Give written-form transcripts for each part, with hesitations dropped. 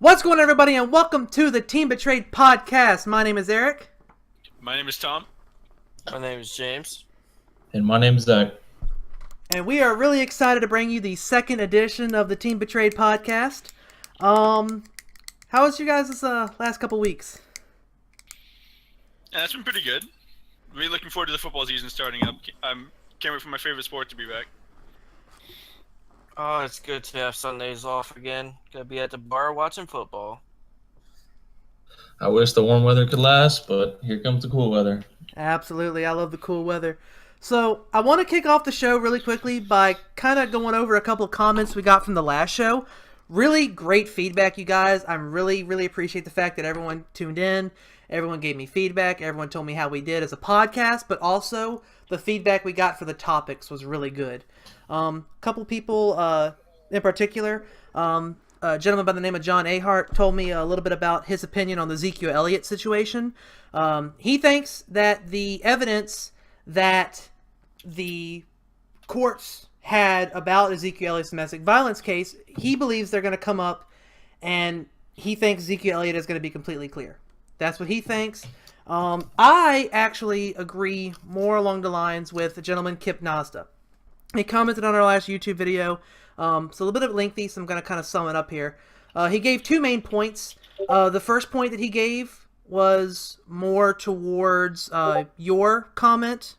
What's going on, everybody, and welcome to the Team Betrayed podcast. My name is Eric. My name is Tom. My name is James. And my name's Zach. And we are really excited to bring you the second edition of the Team Betrayed podcast. How was you guys this last couple weeks? Yeah, it's been pretty good. Really looking forward to the football season starting up. Can't wait for my favorite sport to be back. Oh, it's good to have Sundays off again. Gonna be at the bar watching football. I wish the warm weather could last, but here comes the cool weather. Absolutely, I love the cool weather. So I want to kick off the show really quickly by kind of going over a couple of comments we got from the last show. Really great feedback, you guys. I really appreciate the fact that everyone tuned in. Everyone gave me feedback. Everyone told me how we did as a podcast, but also the feedback we got for the topics was really good. A couple people in particular, a gentleman by the name of John Ahart told me a little bit about his opinion on the Ezekiel Elliott situation. He thinks that the evidence that the courts had about Ezekiel Elliott's domestic violence case, he believes they're going to come up, and he thinks Ezekiel Elliott is going to be completely clear. That's what he thinks. I actually agree more along the lines with the gentleman Kip Nazda. He commented on our last YouTube video. It's a little bit lengthy, so I'm going to kind of sum it up here. He gave two main points. The first point that he gave was more towards your comment,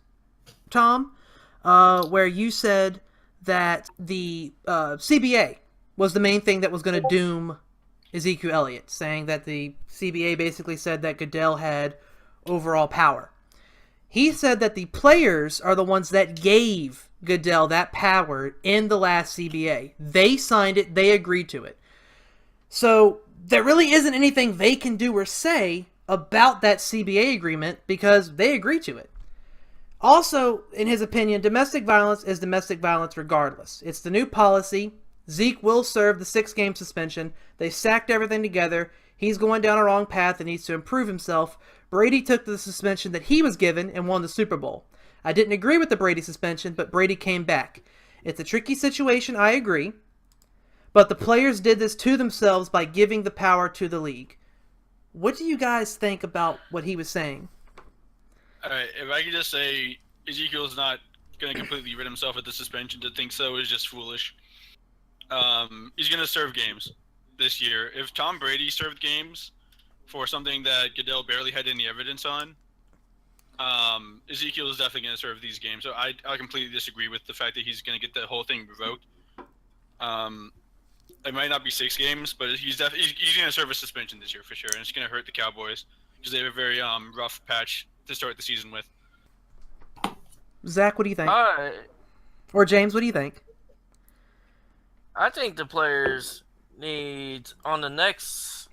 Tom, where you said that the CBA was the main thing that was going to doom Ezekiel Elliott, saying that the CBA basically said that Goodell had overall power. He said that the players are the ones that gave Goodell that power in the last CBA. They signed it. They agreed to it. So there really isn't anything they can do or say about that CBA agreement because they agreed to it. Also, in his opinion, domestic violence is domestic violence regardless. It's the new policy. Zeke will serve the 6-game suspension. They sacked everything together. He's going down a wrong path and needs to improve himself. Brady took the suspension that he was given and won the Super Bowl. I didn't agree with the Brady suspension, but Brady came back. It's a tricky situation, I agree. But the players did this to themselves by giving the power to the league. What do you guys think about what he was saying? Alright, if I could just say Ezekiel's not going to completely rid himself of the suspension. To think so is just foolish. He's going to serve games this year. If Tom Brady served games for something that Goodell barely had any evidence on, Ezekiel is definitely going to serve these games. So I completely disagree with the fact that he's going to get the whole thing revoked. It might not be 6 games, but he's going to serve a suspension this year for sure, and it's going to hurt the Cowboys because they have a very rough patch to start the season with. Zach, what do you think? I Or James, what do you think? think the players need, on the next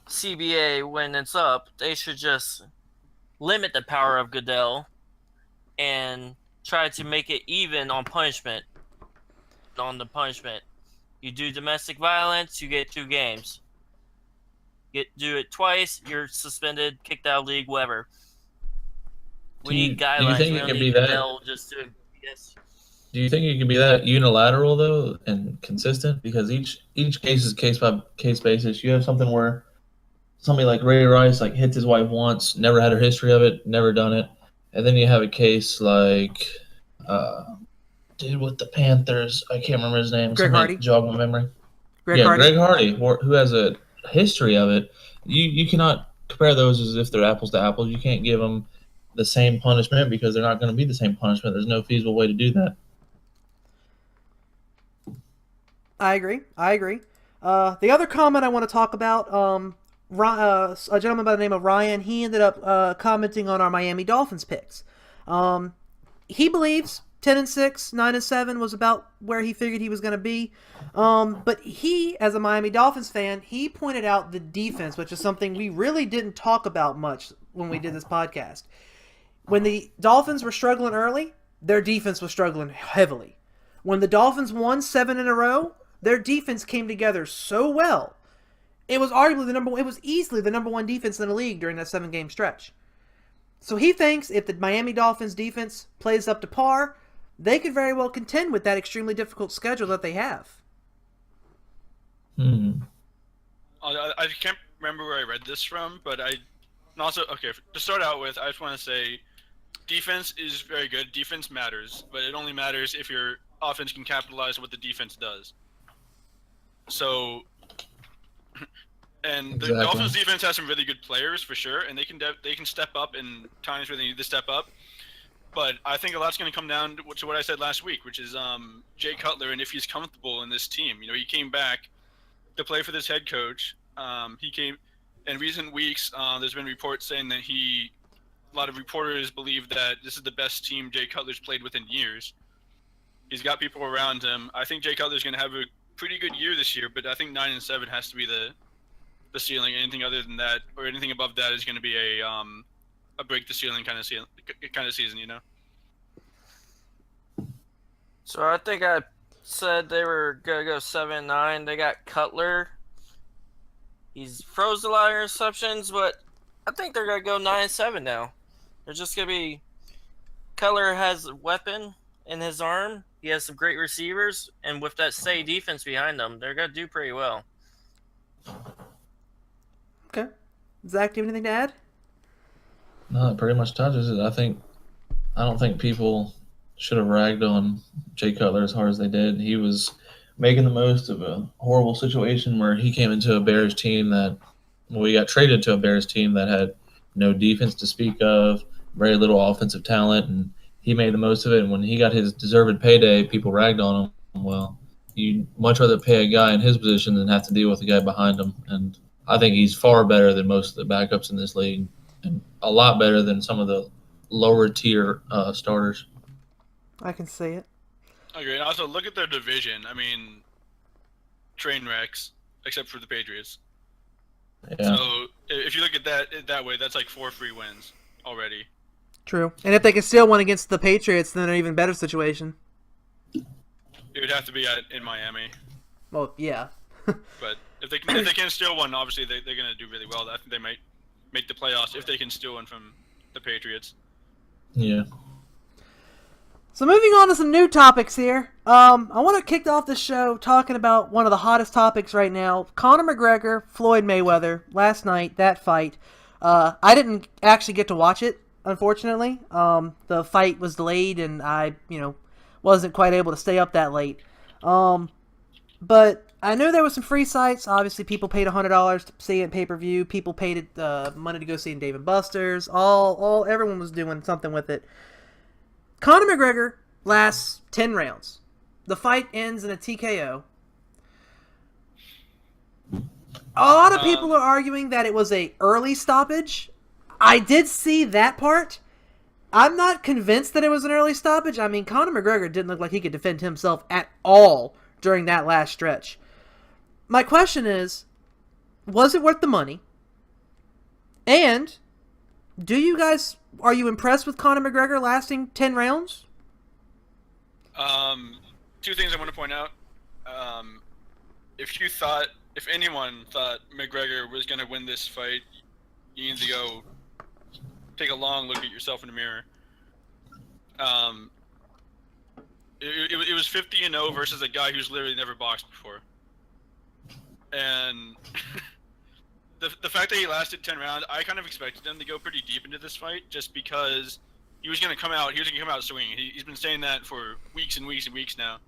CBA when it's up, they should just limit the power of Goodell and try to make it even on punishment. On the punishment. You do domestic violence, you get 2 games. Do it twice, you're suspended, kicked out of league, whatever. We need guidelines. Do you think We it don't can need be that? Goodell just to yes. Do you think it can be that unilateral though and consistent? Because each case is case by case basis. You have something where somebody like Ray Rice like hits his wife once, never had a history of it, never done it, and then you have a case like dude with the Panthers. I can't remember his name. Greg Hardy? Jog my memory. Greg Hardy? Greg Hardy, who has a history of it. You cannot compare those as if they're apples to apples. You can't give them the same punishment because they're not going to be the same punishment. There's no feasible way to do that. I agree. The other comment I want to talk about, a gentleman by the name of Ryan, he ended up commenting on our Miami Dolphins picks. He believes 10-6, 9-7 was about where he figured he was going to be. But he, as a Miami Dolphins fan, he pointed out the defense, which is something we really didn't talk about much when we did this podcast. When the Dolphins were struggling early, their defense was struggling heavily. When the Dolphins won 7 in a row, their defense came together so well. It was easily the number 1 defense in the league during that 7-game stretch. So he thinks if the Miami Dolphins defense plays up to par, they could very well contend with that extremely difficult schedule that they have. I can't remember where I read this from, but and also, okay, to start out with, I just want to say defense is very good. Defense matters, but it only matters if your offense can capitalize on what the defense does. So, and the Exactly. Dolphins defense has some really good players for sure, and they can step up in times where they need to step up. But I think a lot's going to come down to what I said last week, which is Jay Cutler, and if he's comfortable in this team. You know, he came back to play for this head coach. He came in recent weeks. There's been reports saying that a lot of reporters believe that this is the best team Jay Cutler's played with in years. He's got people around him. I think Jay Cutler's going to have a pretty good year this year, but I think 9-7 has to be the ceiling. Anything other than that, or anything above that, is going to be a break the ceiling kind of season, you know. So I think I said they were gonna go 7-9. They got Cutler. He's froze a lot of interceptions, but I think they're gonna go 9-7 now. They're just gonna be. Cutler has a weapon in his arm. He has some great receivers, and with that steady defense behind them, they're gonna do pretty well. Okay. Zach, do you have anything to add? No, it pretty much touches it. I don't think people should have ragged on Jay Cutler as hard as they did. He was making the most of a horrible situation where he came into a Bears team he got traded to a Bears team that had no defense to speak of, very little offensive talent, and he made the most of it. And when he got his deserved payday, people ragged on him. Well, you'd much rather pay a guy in his position than have to deal with a guy behind him. And I think he's far better than most of the backups in this league, and a lot better than some of the lower tier starters. I can see it. Okay, and also look at their division. I mean, train wrecks, except for the Patriots. Yeah. So if you look at that way, that's like 4 free wins already. True. And if they can steal one against the Patriots, then they're in an even better situation. It would have to be in Miami. Well, yeah. But if they can steal one, obviously they're going to do really well. I think they might make the playoffs if they can steal one from the Patriots. Yeah. So moving on to some new topics here. I want to kick off the show talking about one of the hottest topics right now. Conor McGregor, Floyd Mayweather. Last night, that fight. I didn't actually get to watch it, unfortunately. The fight was delayed and I, wasn't quite able to stay up that late. But I know there was some free sites. Obviously, people paid $100 to see it in pay-per-view. People paid money to go see it in Dave & Buster's. Everyone was doing something with it. Conor McGregor lasts 10 rounds. The fight ends in a TKO. A lot of people are arguing that it was a early stoppage. I did see that part. I'm not convinced that it was an early stoppage. I mean, Conor McGregor didn't look like he could defend himself at all during that last stretch. My question is, was it worth the money? And are you impressed with Conor McGregor lasting 10 rounds? 2 things I want to point out. If anyone thought McGregor was going to win this fight, you need to go take a long look at yourself in the mirror. It was 50-0 versus a guy who's literally never boxed before. And the fact that he lasted 10 rounds, I kind of expected him to go pretty deep into this fight just because he was going to come out swinging. He's been saying that for weeks and weeks and weeks now.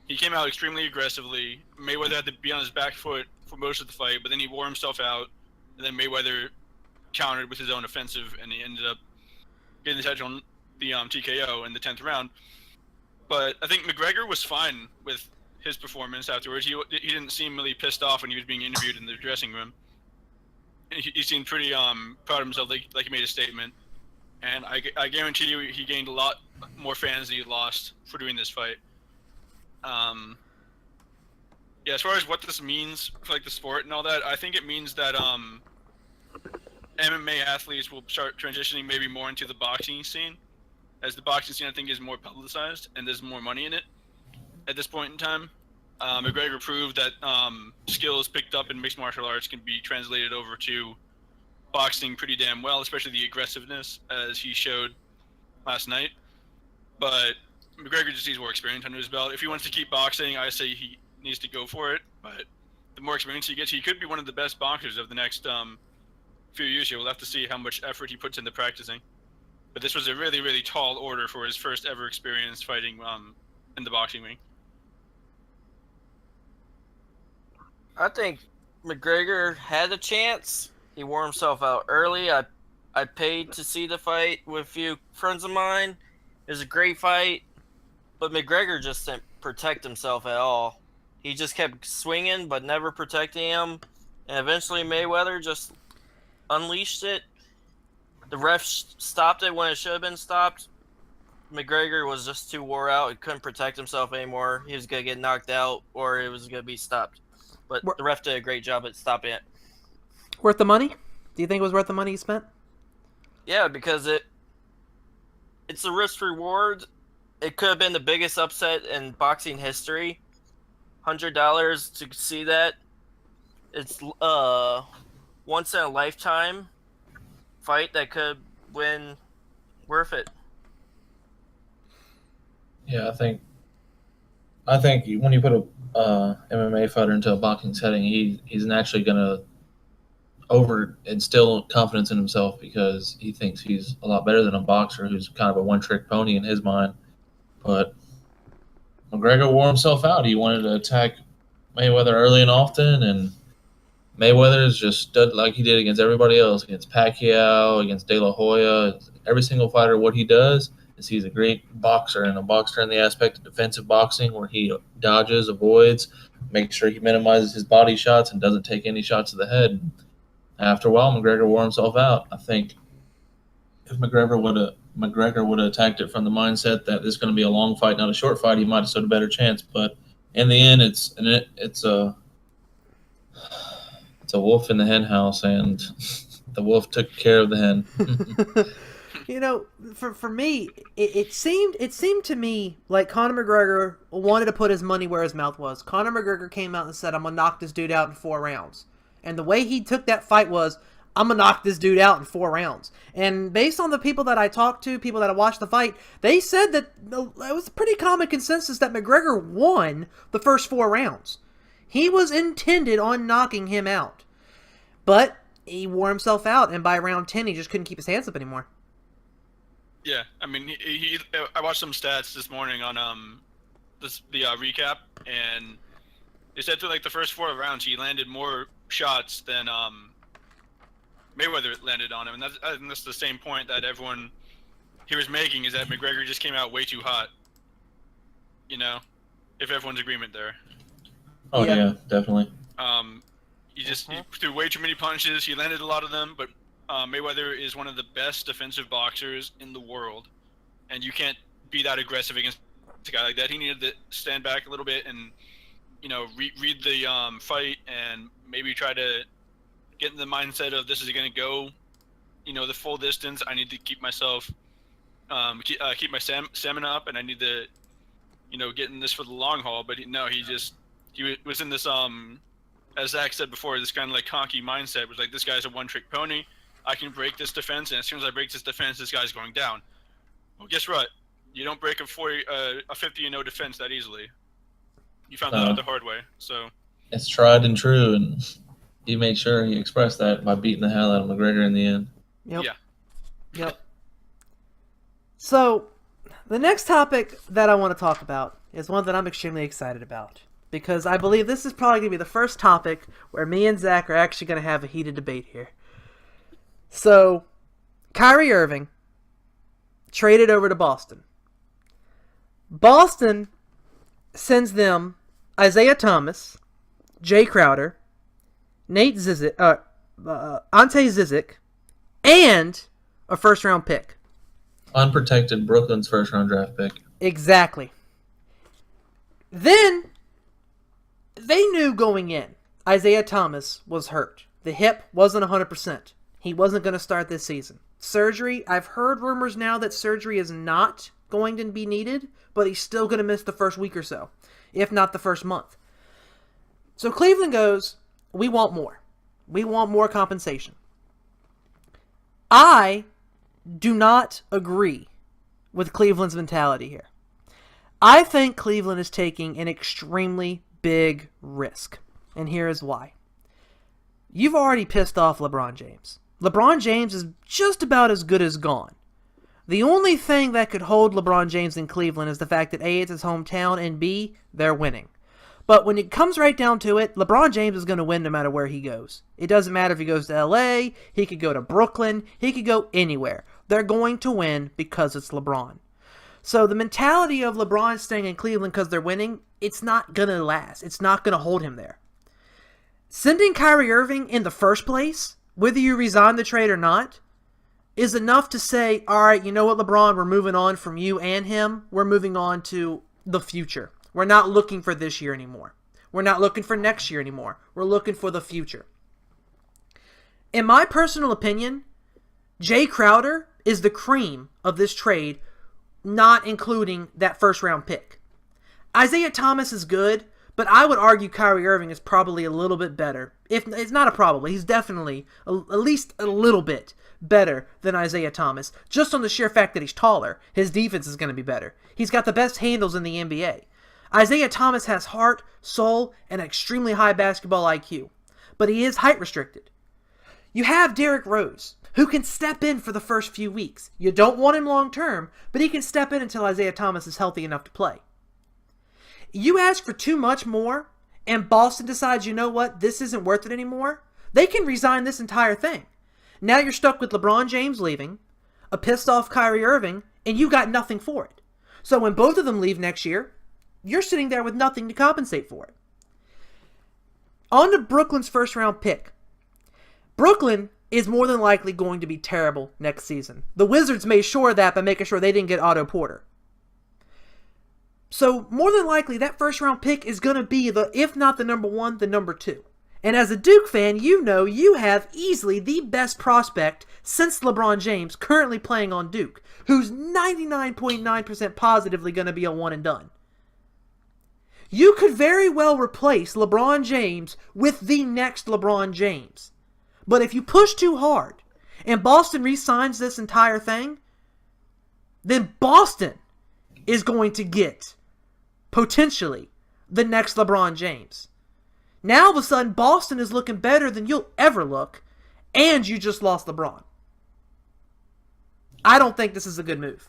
He came out extremely aggressively. Mayweather had to be on his back foot for most of the fight, but then he wore himself out, and then Mayweather countered with his own offensive, and he ended up getting the touch on the TKO in the 10th round. But I think McGregor was fine with his performance afterwards. He didn't seem really pissed off when he was being interviewed in the dressing room. He seemed pretty proud of himself, like he made a statement. And I guarantee you he gained a lot more fans than he lost for doing this fight. Yeah, as far as what this means for like the sport and all that, I think it means that MMA athletes will start transitioning maybe more into the boxing scene, as the boxing scene I think is more publicized and there's more money in it at this point in time. McGregor proved that skills picked up in mixed martial arts can be translated over to boxing pretty damn well, especially the aggressiveness as he showed last night. But McGregor just needs more experience under his belt. If he wants to keep boxing, I say he needs to go for it. But the more experience he gets, he could be one of the best boxers of the next few years here. We'll have to see how much effort he puts into practicing. But this was a really, really tall order for his first ever experience fighting in the boxing ring. I think McGregor had a chance. He wore himself out early. I paid to see the fight with a few friends of mine. It was a great fight, but McGregor just didn't protect himself at all. He just kept swinging, but never protecting him. And eventually Mayweather just unleashed it. The ref stopped it when it should have been stopped. McGregor was just too wore out. He couldn't protect himself anymore. He was going to get knocked out or it was going to be stopped. But the ref did a great job at stopping it. Worth the money? Do you think it was worth the money you spent? Yeah, because it's a risk reward. It could have been the biggest upset in boxing history. $100 to see that. It's once in a lifetime fight that could win worth it. Yeah, I think when you put a MMA fighter into a boxing setting, he's naturally gonna instill confidence in himself because he thinks he's a lot better than a boxer who's kind of a one-trick pony in his mind. But McGregor wore himself out. He wanted to attack Mayweather early and often, and Mayweather's just stood like he did against everybody else, against Pacquiao, against De La Hoya. Every single fighter, what he does is he's a great boxer, and a boxer in the aspect of defensive boxing where he dodges, avoids, makes sure he minimizes his body shots and doesn't take any shots to the head. After a while, McGregor wore himself out. I think if McGregor would have attacked it from the mindset that this is going to be a long fight, not a short fight, he might have stood a better chance. But in the end, it's a wolf in the hen house, and the wolf took care of the hen. You know, for me, it seemed to me like Conor McGregor wanted to put his money where his mouth was. Conor McGregor came out and said, "I'm gonna knock this dude out in 4 rounds," and the way he took that fight was, "I'm gonna knock this dude out in 4 rounds." And based on the people that I talked to, people that I watched the fight, they said that it was a pretty common consensus that McGregor won the first 4 rounds. He was intended on knocking him out, but he wore himself out, and by round 10, he just couldn't keep his hands up anymore. Yeah, I mean, I watched some stats this morning on the recap, and they said through like the first 4 rounds he landed more shots than Mayweather landed on him, and that's the same point that everyone he was making, is that McGregor just came out way too hot. You know, if everyone's agreement there. Oh yeah, definitely. He threw way too many punches. He landed a lot of them, but Mayweather is one of the best defensive boxers in the world, and you can't be that aggressive against a guy like that. He needed to stand back a little bit and, you know, read the fight and maybe try to get in the mindset of this is going to go, you know, the full distance. I need to keep myself, keep my stamina up, and I need to, you know, get in this for the long haul. But he was in this as Zach said before, this kind of like cocky mindset was like, this guy's a one-trick pony. I can break this defense, and as soon as I break this defense, this guy's going down. Well, guess what? You don't break a 50-0 defense that easily. You found that out the hard way. So it's tried and true, and he made sure he expressed that by beating the hell out of McGregor in the end. Yep. Yeah. Yep. So, the next topic that I want to talk about is one that I'm extremely excited about, because I believe this is probably going to be the first topic where me and Zach are actually going to have a heated debate here. So, Kyrie Irving traded over to Boston. Boston sends them Isaiah Thomas, Jay Crowder, Ante Zizic, and a first-round pick. Unprotected Brooklyn's first-round draft pick. Exactly. Then, they knew going in, Isaiah Thomas was hurt. The hip wasn't 100%. He wasn't going to start this season. Surgery, I've heard rumors now that surgery is not going to be needed, but he's still going to miss the first week or so, if not the first month. So Cleveland goes, we want more. We want more compensation. I do not agree with Cleveland's mentality here. I think Cleveland is taking an extremely big risk. and here is why. You've already pissed off LeBron James. LeBron James is just about as good as gone. The only thing that could hold LeBron James in Cleveland is the fact that A, it's his hometown, and B, they're winning. But when it comes right down to it, LeBron James is going to win no matter where he goes. It doesn't matter if he goes to LA, he could go to Brooklyn, he could go anywhere. They're going to win because it's LeBron. So the mentality of LeBron staying in Cleveland because they're winning, it's not going to last. It's not going to hold him there. Sending Kyrie Irving in the first place, whether you resign the trade or not, is enough to say, all right, you know what, LeBron, we're moving on from you and him. We're moving on to the future. We're not looking for this year anymore. We're not looking for next year anymore. We're looking for the future. In my personal opinion, Jay Crowder is the cream of this trade, not including that first round pick. Isaiah Thomas is good, but I would argue Kyrie Irving is probably a little bit better. If it's not a probably, he's definitely at least a little bit better than Isaiah Thomas, just on the sheer fact that he's taller. His defense is going to be better. He's got the best handles in the NBA. Isaiah Thomas has heart, soul, and extremely high basketball IQ, but he is height restricted. You have Derrick Rose, who can step in for the first few weeks. You don't want him long term, but he can step in until Isaiah Thomas is healthy enough to play. You ask for too much more, and Boston decides, you know what, this isn't worth it anymore, they can resign this entire thing. Now you're stuck with LeBron James leaving, a pissed off Kyrie Irving, and you got nothing for it. So when both of them leave next year, you're sitting there with nothing to compensate for it. On to Brooklyn's first round pick. Brooklyn is more than likely going to be terrible next season. The Wizards made sure of that by making sure they didn't get Otto Porter. So more than likely that first round pick is going to be, if not the number one, the number two. And as a Duke fan, you know you have easily the best prospect since LeBron James currently playing on Duke, who's 99.9% positively going to be a one and done. You could very well replace LeBron James with the next LeBron James. But if you push too hard and Boston re-signs this entire thing, then Boston is going to get potentially the next LeBron James. Now all of a sudden Boston is looking better than you'll ever look, and you just lost LeBron. I don't think this is a good move.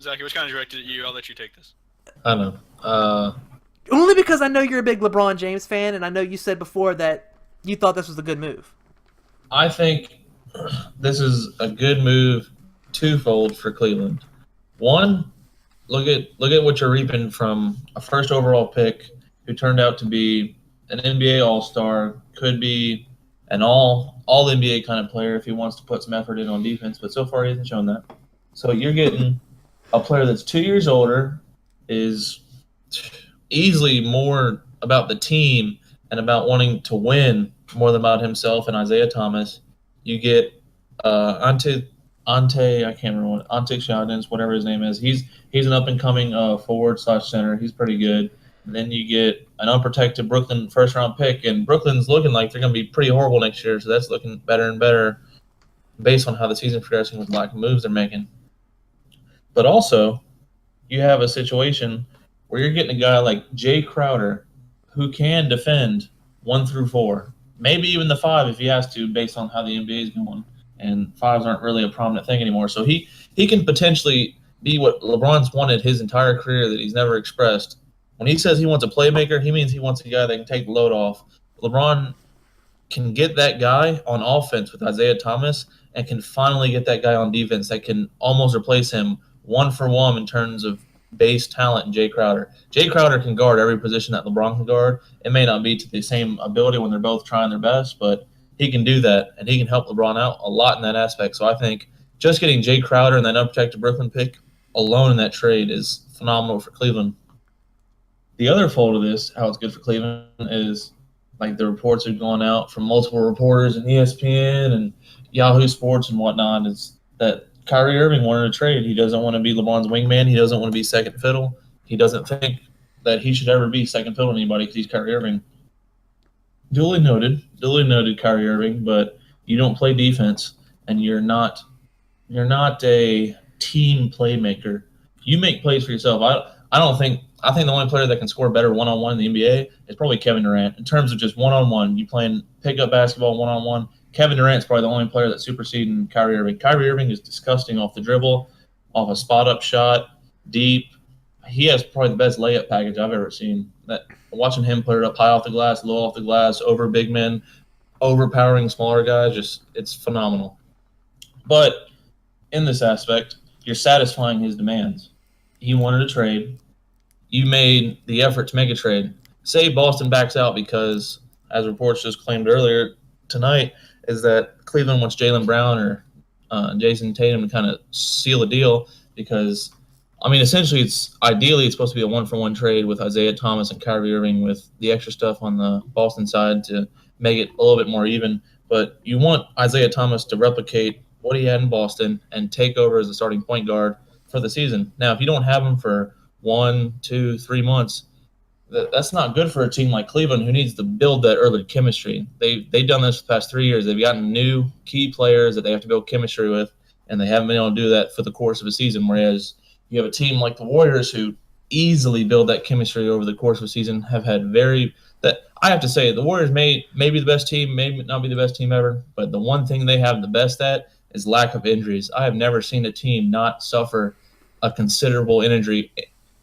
Zach, it was kind of directed at you. I'll let you take this. I know. Only because I know you're a big LeBron James fan, and I know you said before that you thought this was a good move. I think this is a good move twofold for Cleveland. One, look at what you're reaping from a first overall pick who turned out to be an NBA All-Star, could be an all NBA kind of player if he wants to put some effort in on defense, but so far he hasn't shown that. So you're getting a player that's 2 years older, is easily more about the team and about wanting to win more than about himself and Isaiah Thomas. You get Ante, I can't remember what, Ante Shadens, whatever his name is. He's an up-and-coming forward/center. He's pretty good. And then you get an unprotected Brooklyn first-round pick, and Brooklyn's looking like they're going to be pretty horrible next year, so that's looking better and better based on how the season's progressing with the lack of moves they're making. But also, you have a situation where you're getting a guy like Jay Crowder who can defend 1 through 4, maybe even the 5 if he has to, based on how the NBA is going. And 5s aren't really a prominent thing anymore. So he can potentially be what LeBron's wanted his entire career that he's never expressed. When he says he wants a playmaker, he means he wants a guy that can take the load off. LeBron can get that guy on offense with Isaiah Thomas and can finally get that guy on defense that can almost replace him 1-for-1 in terms of base talent in Jay Crowder. Jay Crowder can guard every position that LeBron can guard. It may not be to the same ability when they're both trying their best, but he can do that, and he can help LeBron out a lot in that aspect. So I think just getting Jay Crowder and that unprotected Brooklyn pick alone in that trade is phenomenal for Cleveland. The other fold of this, how it's good for Cleveland, is like the reports have gone out from multiple reporters and ESPN and Yahoo Sports and whatnot, is that Kyrie Irving wanted to trade. He doesn't want to be LeBron's wingman. He doesn't want to be second fiddle. He doesn't think that he should ever be second fiddle to anybody because he's Kyrie Irving. Duly noted, Kyrie Irving, but you don't play defense, and you're not a team playmaker. you make plays for yourself. I think the only player that can score better one-on-one in the NBA is probably Kevin Durant. In terms of just one-on-one, you playing pickup basketball one-on-one, Kevin Durant's probably the only player that's superseding Kyrie Irving. Kyrie Irving is disgusting off the dribble, off a spot-up shot, deep. He has probably the best layup package I've ever seen. That watching him put it up high off the glass, low off the glass, over big men, overpowering smaller guys, just it's phenomenal. But in this aspect, you're satisfying his demands. He wanted a trade. You made the effort to make a trade. Say Boston backs out because, as reports just claimed earlier tonight, is that Cleveland wants Jaylen Brown or Jason Tatum to kind of seal a deal because, I mean, essentially it's supposed to be a one-for-one trade with Isaiah Thomas and Kyrie Irving with the extra stuff on the Boston side to make it a little bit more even. But you want Isaiah Thomas to replicate what he had in Boston and take over as a starting point guard for the season. Now, if you don't have him for 1, 2, 3 months, that's not good for a team like Cleveland who needs to build that early chemistry. They've done this for the past 3 years. They've gotten new key players that they have to build chemistry with, and they haven't been able to do that for the course of a season, whereas you have a team like the Warriors who easily build that chemistry over the course of a season, have had I have to say, the Warriors may be the best team, may not be the best team ever, but the one thing they have the best at is lack of injuries. I have never seen a team not suffer a considerable injury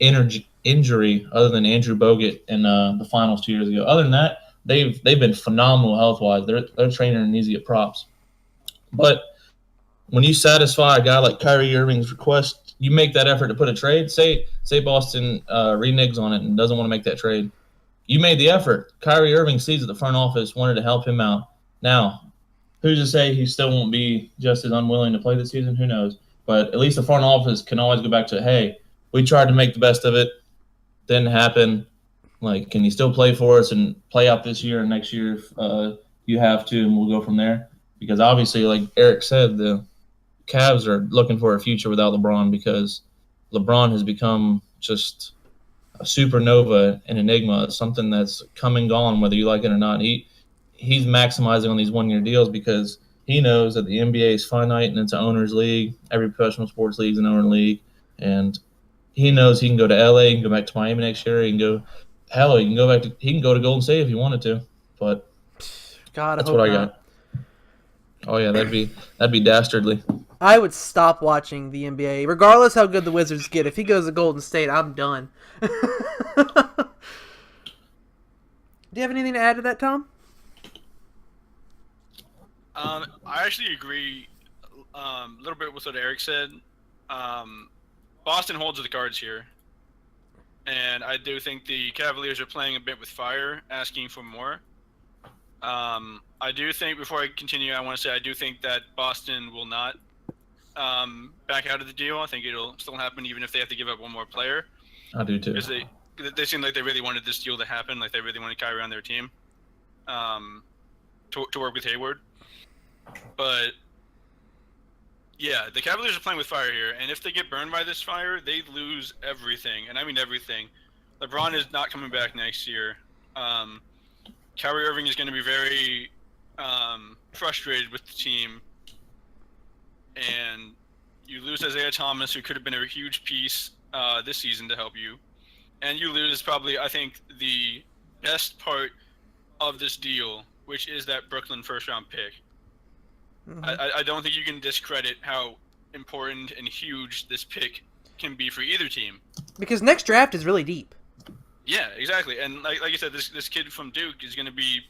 other than Andrew Bogut in the finals 2 years ago. Other than that, they've been phenomenal health-wise. Their trainer needs to get props. But when you satisfy a guy like Kyrie Irving's request, you make that effort to put a trade. Say Boston reneges on it and doesn't want to make that trade. You made the effort. Kyrie Irving sees that the front office wanted to help him out. Now, who's to say he still won't be just as unwilling to play this season? Who knows? But at least the front office can always go back to, hey, we tried to make the best of it. Didn't happen. Like, can you still play for us and play out this year and next year if you have to, and we'll go from there? Because obviously, like Eric said, the Cavs are looking for a future without LeBron because LeBron has become just a supernova, an enigma, something that's come and gone whether you like it or not. He's maximizing on these one-year deals because he knows that the NBA is finite and it's an owner's league. Every professional sports league is an owner league. And he knows he can go to LA, he can go back to Miami next year, he can go to Golden State if he wanted to. But God, that's I hope what I not. got. Oh yeah, that'd be dastardly. I would stop watching the NBA, regardless how good the Wizards get. If he goes to Golden State, I'm done. Do you have anything to add to that, Tom? I actually agree a little bit with what Eric said. Boston holds the cards here. And I do think the Cavaliers are playing a bit with fire, asking for more. I do think, before I continue, I want to say I do think that Boston will not back out of the deal. I think it'll still happen even if they have to give up one more player. I do too. Because they seem like they really wanted this deal to happen, like they really wanted Kyrie on their team to work with Hayward. But yeah, the Cavaliers are playing with fire here, and if they get burned by this fire, they lose everything, and I mean everything. LeBron is not coming back next year. Kyrie Irving is going to be very frustrated with the team, and you lose Isaiah Thomas, who could have been a huge piece this season to help you, and you lose probably, I think, the best part of this deal, which is that Brooklyn first-round pick. Mm-hmm. I don't think you can discredit how important and huge this pick can be for either team. Because next draft is really deep. Yeah, exactly. And like you said, this kid from Duke is going to be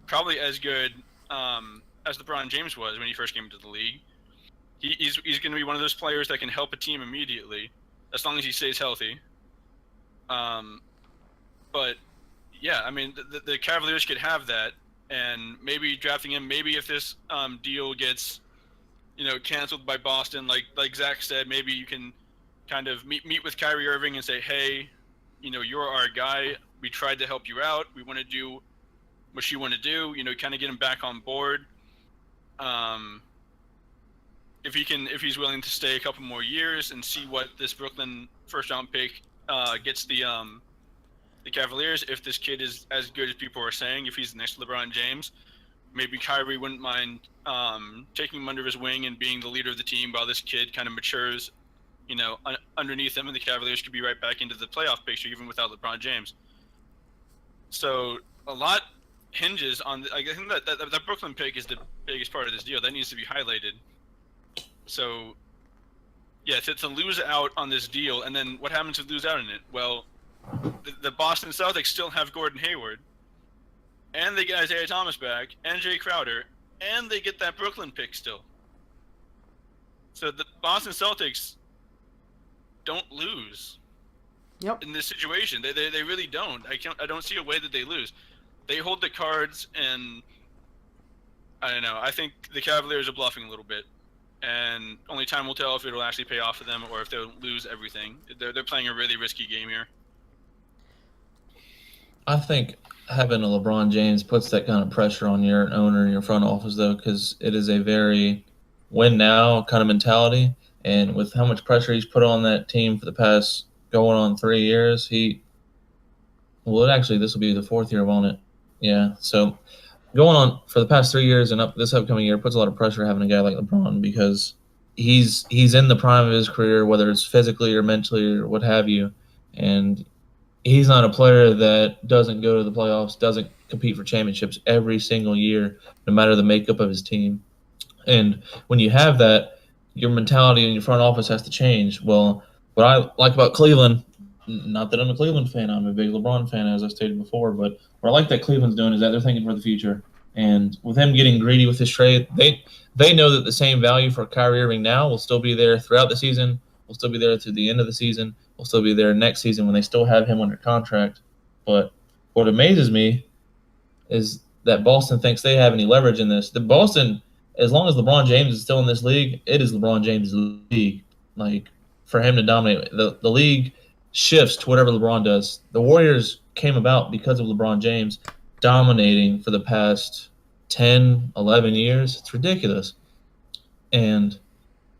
probably as good as LeBron James was when he first came into the league. He's going to be one of those players that can help a team immediately, as long as he stays healthy. But yeah, I mean, the Cavaliers could have that. And maybe drafting him, maybe if this deal gets, canceled by Boston, like Zach said, maybe you can kind of meet with Kyrie Irving and say, hey, you're our guy. We tried to help you out. We want to do what you want to do. Kind of get him back on board. If he's willing to stay a couple more years and see what this Brooklyn first-round pick gets the Cavaliers, if this kid is as good as people are saying, if he's next to LeBron James, maybe Kyrie wouldn't mind taking him under his wing and being the leader of the team while this kid kind of matures underneath them, and the Cavaliers could be right back into the playoff picture even without LeBron James. So a lot hinges on. I think that Brooklyn pick is the biggest part of this deal. That needs to be highlighted. So, yeah, to lose out on this deal, and then what happens if you lose out on it? Well, the Boston Celtics still have Gordon Hayward, and they get Isaiah Thomas back, and Jay Crowder, and they get that Brooklyn pick still. So the Boston Celtics don't lose. Yep. In this situation, they really don't. I don't see a way that they lose. They hold the cards, and I don't know. I think the Cavaliers are bluffing a little bit, and only time will tell if it'll actually pay off for them or if they'll lose everything. They're playing a really risky game here. I think having a LeBron James puts that kind of pressure on your owner and your front office, though, because it is a very win now kind of mentality. And with how much pressure he's put on that team for the past going on 3 years, this will be the fourth year of on it. Yeah. So going on for the past 3 years and this upcoming year puts a lot of pressure having a guy like LeBron, because he's in the prime of his career, whether it's physically or mentally or what have you. And he's not a player that doesn't go to the playoffs, doesn't compete for championships every single year, no matter the makeup of his team. And when you have that, your mentality and your front office has to change. Well, what I like about Cleveland, not that I'm a Cleveland fan, I'm a big LeBron fan, as I stated before, but what I like that Cleveland's doing is that they're thinking for the future. And with him getting greedy with his trade, they know that the same value for Kyrie Irving now will still be there throughout the season, will still be there through the end of the season, will still be there next season when they still have him under contract. But what amazes me is that Boston thinks they have any leverage in this. The Boston, as long as LeBron James is still in this league, it is LeBron James' league. Like, for him to dominate, the league shifts to whatever LeBron does. The Warriors came about because of LeBron James dominating for the past 10, 11 years. It's ridiculous. And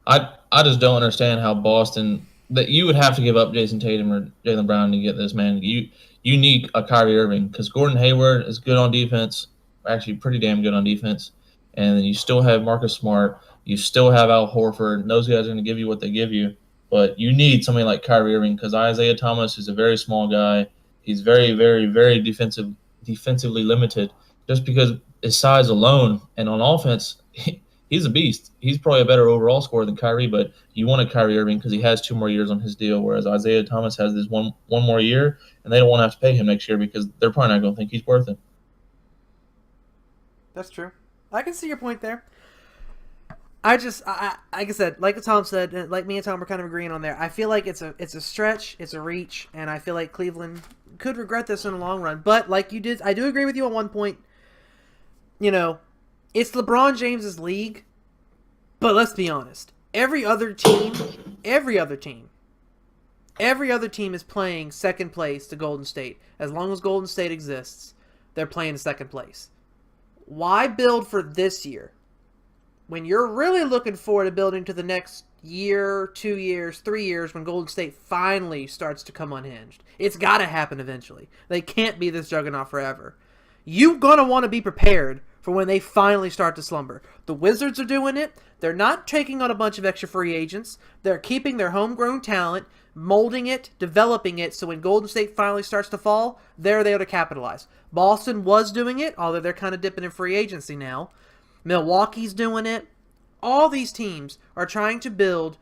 I just don't understand how Boston, that you would have to give up Jason Tatum or Jaylen Brown to get this, man. You need a Kyrie Irving, because Gordon Hayward is good on defense, actually pretty damn good on defense. And then you still have Marcus Smart. You still have Al Horford. And those guys are going to give you what they give you. But you need somebody like Kyrie Irving, because Isaiah Thomas is a very small guy. He's very, very, very defensively limited, just because his size alone. And on offense, he's a beast. He's probably a better overall scorer than Kyrie, but you want a Kyrie Irving because he has 2 more years on his deal, whereas Isaiah Thomas has this one more year, and they don't want to have to pay him next year because they're probably not going to think he's worth it. That's true. I can see your point there. Like I said, like Tom said, like me and Tom were kind of agreeing on there. I feel like it's a stretch, it's a reach, and I feel like Cleveland could regret this in the long run. But like you did, I do agree with you on one point. It's LeBron James's league, but let's be honest. Every other team is playing second place to Golden State. As long as Golden State exists, they're playing second place. Why build for this year when you're really looking forward to building to the next year, 2 years, 3 years when Golden State finally starts to come unhinged? It's got to happen eventually. They can't be this juggernaut forever. You're going to want to be prepared for when they finally start to slumber. The Wizards are doing it. They're not taking on a bunch of extra free agents. They're keeping their homegrown talent, molding it, developing it, so when Golden State finally starts to fall, they're there to capitalize. Boston was doing it, although they're kind of dipping in free agency now. Milwaukee's doing it. All these teams are trying to build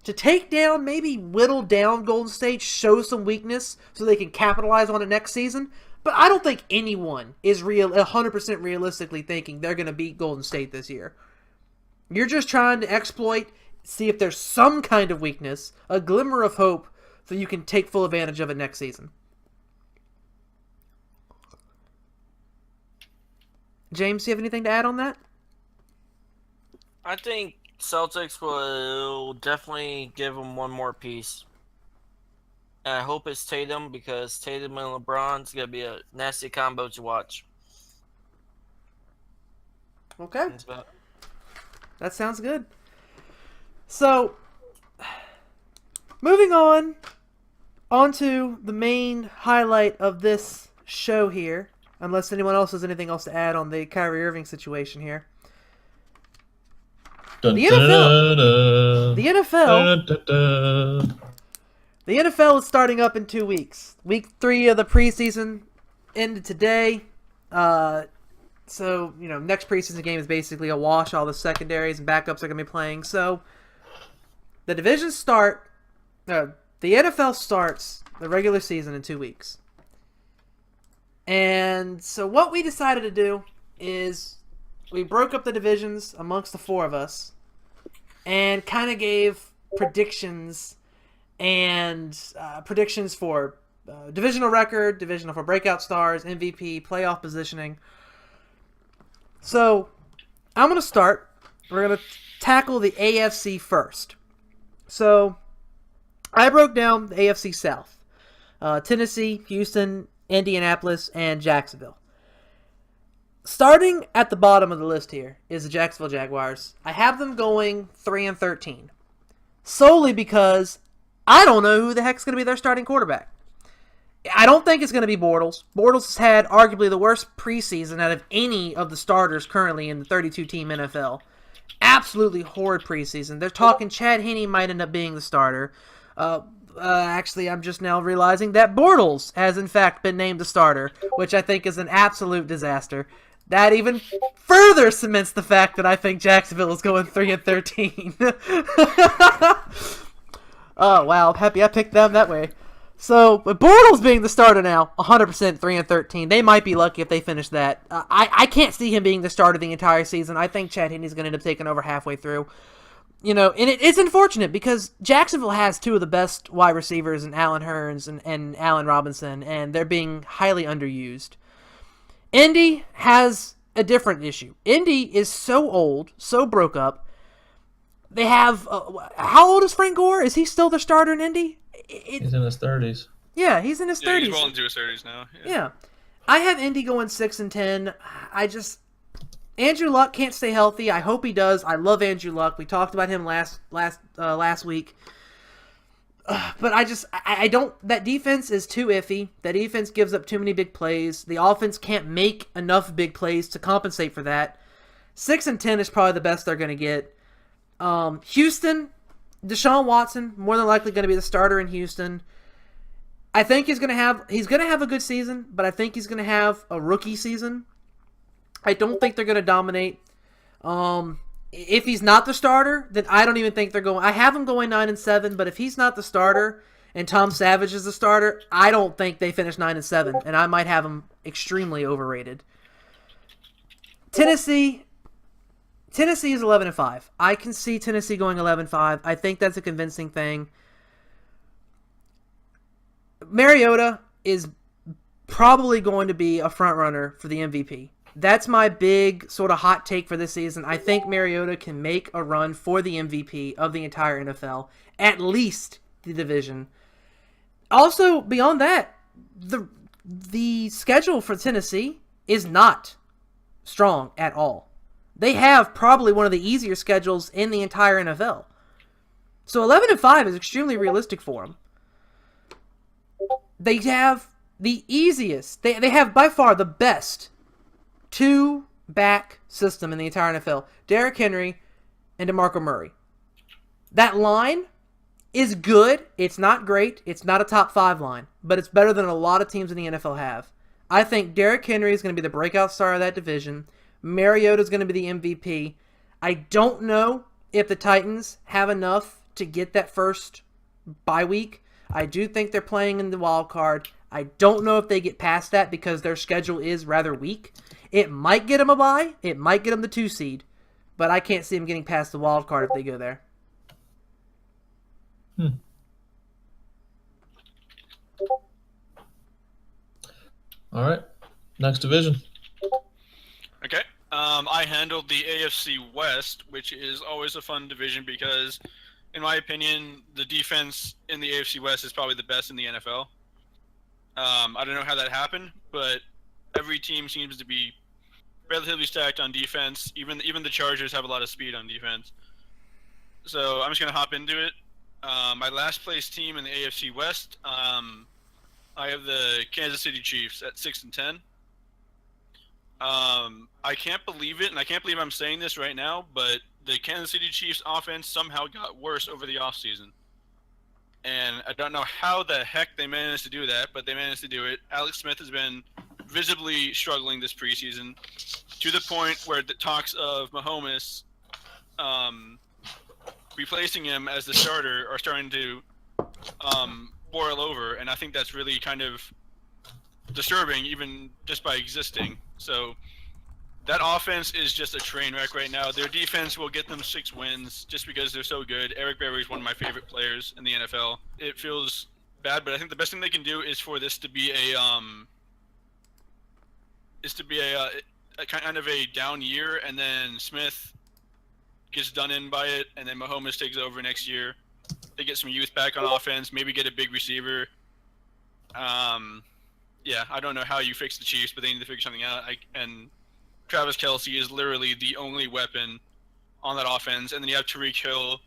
to take down, maybe whittle down Golden State, show some weakness so they can capitalize on it next season. But I don't think anyone is 100% realistically thinking they're going to beat Golden State this year. You're just trying to exploit, see if there's some kind of weakness, a glimmer of hope, so you can take full advantage of it next season. James, do you have anything to add on that? I think Celtics will definitely give them one more piece. And I hope it's Tatum, because Tatum and LeBron's going to be a nasty combo to watch. Okay. That sounds good. So, moving on to the main highlight of this show here, unless anyone else has anything else to add on the Kyrie Irving situation here. Dun, The dun, NFL, dun, dun, the NFL, dun, dun, dun. the NFL is starting up in 2 weeks. Week 3 of the preseason ended today. So, next preseason game is basically a wash. All the secondaries and backups are going to be playing. So, the divisions start. The NFL starts the regular season in 2 weeks. And so what we decided to do is we broke up the divisions amongst the 4 of us and kind of gave predictions for divisional record, divisional for breakout stars, MVP, playoff positioning. So I'm going to start. We're going to tackle the AFC first. So I broke down the AFC South. Tennessee, Houston, Indianapolis, and Jacksonville. Starting at the bottom of the list here is the Jacksonville Jaguars. I have them going 3-13. Solely because I don't know who the heck's going to be their starting quarterback. I don't think it's going to be Bortles. Bortles has had arguably the worst preseason out of any of the starters currently in the 32-team NFL. Absolutely horrid preseason. They're talking Chad Henne might end up being the starter. Actually, I'm just now realizing that Bortles has in fact been named the starter, which I think is an absolute disaster. That even further cements the fact that I think Jacksonville is going 3-13. Oh, wow. I'm happy I picked them that way. So, with Bortles being the starter now, 100% 3-13. They might be lucky if they finish that. I can't see him being the starter the entire season. I think Chad Henne's going to end up taking over halfway through. And it's unfortunate because Jacksonville has 2 of the best wide receivers in Allen Hurns and Allen Robinson, and they're being highly underused. Indy has a different issue. Indy is so old, so broke up. They have... how old is Frank Gore? Is he still the starter in Indy? He's in his 30s. Yeah, he's in his 30s. He's well into his 30s now. Yeah. I have Indy going 6-10. Andrew Luck can't stay healthy. I hope he does. I love Andrew Luck. We talked about him last week. But I don't. That defense is too iffy. That defense gives up too many big plays. The offense can't make enough big plays to compensate for that. 6-10 is probably the best they're going to get. Houston, Deshaun Watson, more than likely going to be the starter in Houston. I think he's going to have a good season, but I think he's going to have a rookie season. I don't think they're going to dominate. If he's not the starter, then I don't even think they're going. I have him going 9-7, but if he's not the starter and Tom Savage is the starter, I don't think they finish 9-7, and I might have them extremely overrated. Tennessee is 11-5. I can see Tennessee going 11-5. I think that's a convincing thing. Mariota is probably going to be a front runner for the MVP. That's my big sort of hot take for this season. I think Mariota can make a run for the MVP of the entire NFL, at least the division. Also, beyond that, the schedule for Tennessee is not strong at all. They have probably one of the easier schedules in the entire NFL. So 11-5 is extremely realistic for them. They have the easiest. They have by far the best 2-back system in the entire NFL. Derrick Henry and DeMarco Murray. That line is good. It's not great. It's not a top 5 line, but it's better than a lot of teams in the NFL have. I think Derrick Henry is going to be the breakout star of that division. Mariota is going to be the MVP. I don't know if the Titans have enough to get that first bye week. I do think they're playing in the wild card. I don't know if they get past that because their schedule is rather weak. It might get them a bye. It might get them the 2 seed. But I can't see them getting past the wild card if they go there. All right. Next division. Okay. I handled the AFC West, which is always a fun division because, in my opinion, the defense in the AFC West is probably the best in the NFL. I don't know how that happened, but every team seems to be relatively stacked on defense. Even the Chargers have a lot of speed on defense. So I'm just going to hop into it. My last place team in the AFC West, I have the Kansas City Chiefs at 6-10. I can't believe it, and I can't believe I'm saying this right now, but the Kansas City Chiefs offense somehow got worse over the offseason. And I don't know how the heck they managed to do that, but they managed to do it. Alex Smith has been visibly struggling this preseason, to the point where the talks of Mahomes replacing him as the starter are starting to boil over, and I think that's really kind of disturbing, even just by existing. So that offense is just a train wreck right now. Their defense will get them 6 wins just because they're so good. Eric Berry is one of my favorite players in the NFL. It feels bad, but I think the best thing they can do is for this to be a kind of a down year, and then Smith gets done in by it, and then Mahomes takes over next year. They get some youth back on offense, maybe get a big receiver. Yeah, I don't know how you fix the Chiefs, but they need to figure something out. And Travis Kelce is literally the only weapon on that offense, and then you have Tyreek Hill,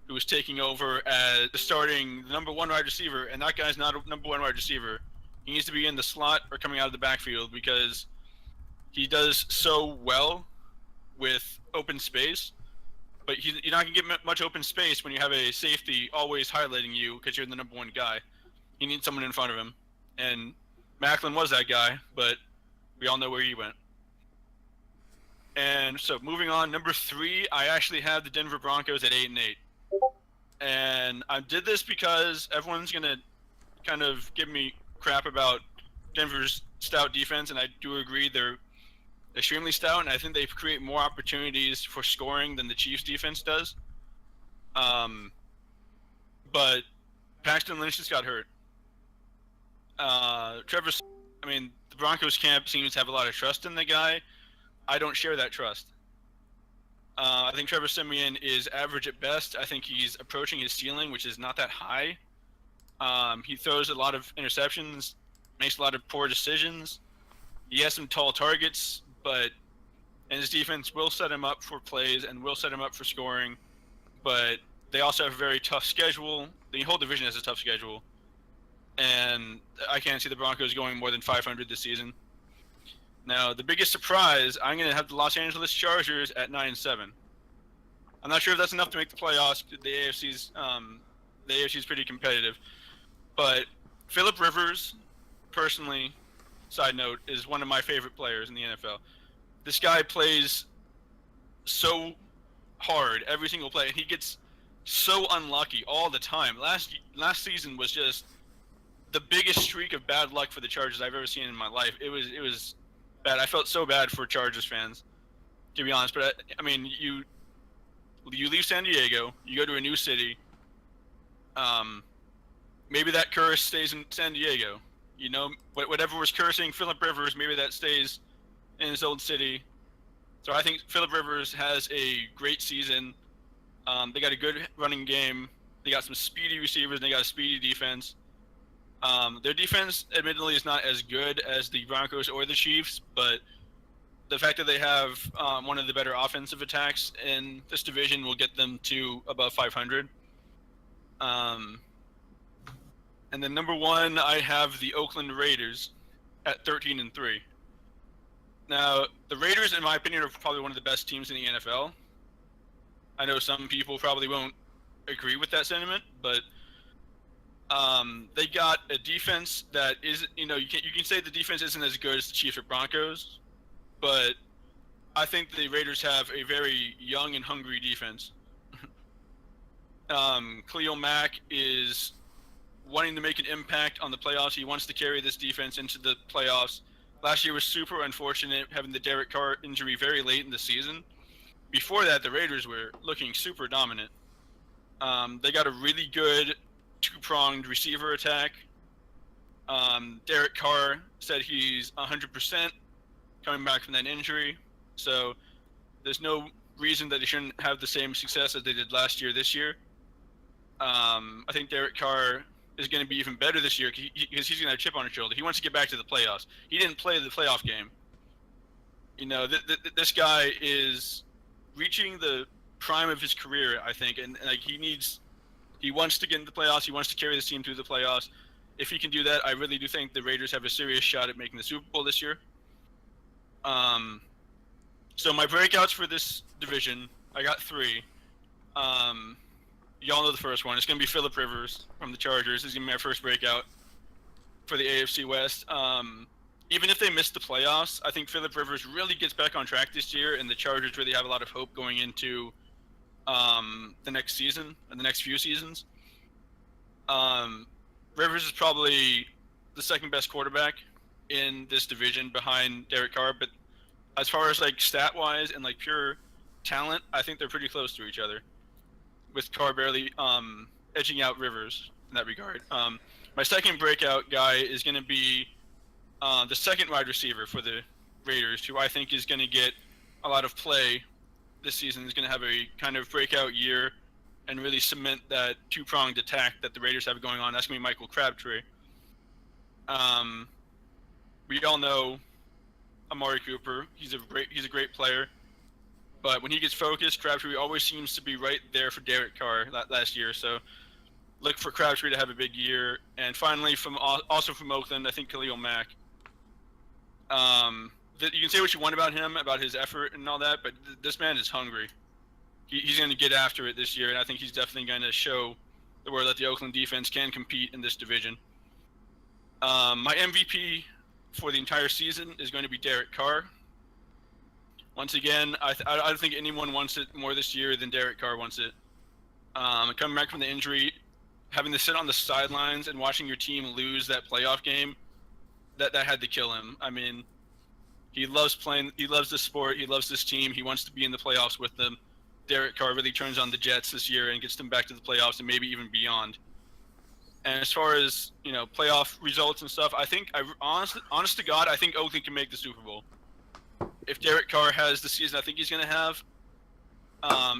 who is taking over as starting the number 1 wide receiver, and that guy's not a number 1 wide receiver. He needs to be in the slot or coming out of the backfield, because he does so well with open space, but you're not going to get much open space when you have a safety always highlighting you because you're the number 1 guy. You need someone in front of him, and Macklin was that guy, but we all know where he went. And so moving on, number 3, I actually have the Denver Broncos at 8-8. And I did this because everyone's going to kind of give me crap about Denver's stout defense, and I do agree they're extremely stout, and I think they create more opportunities for scoring than the Chiefs defense does. But Paxton Lynch just got hurt. The Broncos camp seems to have a lot of trust in the guy. I don't share that trust. I think Trevor Siemian is average at best. I think he's approaching his ceiling, which is not that high. He throws a lot of interceptions, makes a lot of poor decisions. He has some tall targets, and his defense will set him up for plays and will set him up for scoring. But they also have a very tough schedule. The whole division has a tough schedule. And I can't see the Broncos going more than 500 this season. Now, the biggest surprise, I'm going to have the Los Angeles Chargers at 9-7. I'm not sure if that's enough to make the playoffs. The AFC's pretty competitive. But Phillip Rivers, personally, side note, is one of my favorite players in the NFL. This guy plays so hard every single play, and he gets so unlucky all the time. Last season was just the biggest streak of bad luck for the Chargers I've ever seen in my life. It was bad. I felt so bad for Chargers fans, to be honest. But you leave San Diego, you go to a new city. Maybe that curse stays in San Diego. You know, whatever was cursing Phillip Rivers, maybe that stays in his old city. So I think Phillip Rivers has a great season. They got a good running game. They got some speedy receivers, and they got a speedy defense. Their defense, admittedly, is not as good as the Broncos or the Chiefs, but the fact that they have one of the better offensive attacks in this division will get them to above 500. And then number 1, I have the Oakland Raiders at 13-3. Now, the Raiders, in my opinion, are probably one of the best teams in the NFL. I know some people probably won't agree with that sentiment, but they got a defense that is, you can say the defense isn't as good as the Chiefs or Broncos, but I think the Raiders have a very young and hungry defense. Khalil Mack is wanting to make an impact on the playoffs. He wants to carry this defense into the playoffs. Last year was super unfortunate, having the Derek Carr injury very late in the season. Before that, the Raiders were looking super dominant. They got a really good 2-pronged receiver attack. Derek Carr said he's 100% coming back from that injury. So there's no reason that they shouldn't have the same success as they did last year this year. I think Derek Carr is going to be even better this year because he's going to have a chip on his shoulder. He wants to get back to the playoffs. He didn't play the playoff game. This guy is reaching the prime of his career, I think, and he wants to get into the playoffs. He wants to carry this team through the playoffs. If he can do that, I really do think the Raiders have a serious shot at making the Super Bowl this year. So my breakouts for this division, I got three. Y'all know the first one. It's going to be Phillip Rivers from the Chargers. He's going to be my first breakout for the AFC West. Even if they miss the playoffs, I think Phillip Rivers really gets back on track this year, and the Chargers really have a lot of hope going into the next season and the next few seasons. Rivers is probably the second best quarterback in this division behind Derek Carr, but as far as like stat wise and like pure talent, I think they're pretty close to each other, with Carr barely edging out Rivers in that regard. My second breakout guy is going to be the second wide receiver for the Raiders, who I think is going to get a lot of play this season. Is going to have a kind of breakout year and really cement that two-pronged attack that the Raiders have going on. That's going to be Michael Crabtree. We all know Amari Cooper. He's a great player. But when he gets focused, Crabtree always seems to be right there for Derek Carr last year. So look for Crabtree to have a big year. And finally, also from Oakland, I think Khalil Mack. You can say what you want about him, about his effort and all that, but this man is hungry. He's going to get after it this year, and I think he's definitely going to show the world that the Oakland defense can compete in this division. My MVP for the entire season is going to be Derek Carr. Once again, I don't think anyone wants it more this year than Derek Carr wants it. Coming back from the injury, having to sit on the sidelines and watching your team lose that playoff game, that had to kill him. I mean, he loves playing. He loves this sport. He loves this team. He wants to be in the playoffs with them. Derek Carr really turns on the Jets this year and gets them back to the playoffs and maybe even beyond. And as far as, playoff results and stuff, I think, honest to God, I think Oakland can make the Super Bowl. If Derek Carr has the season I think he's going to have,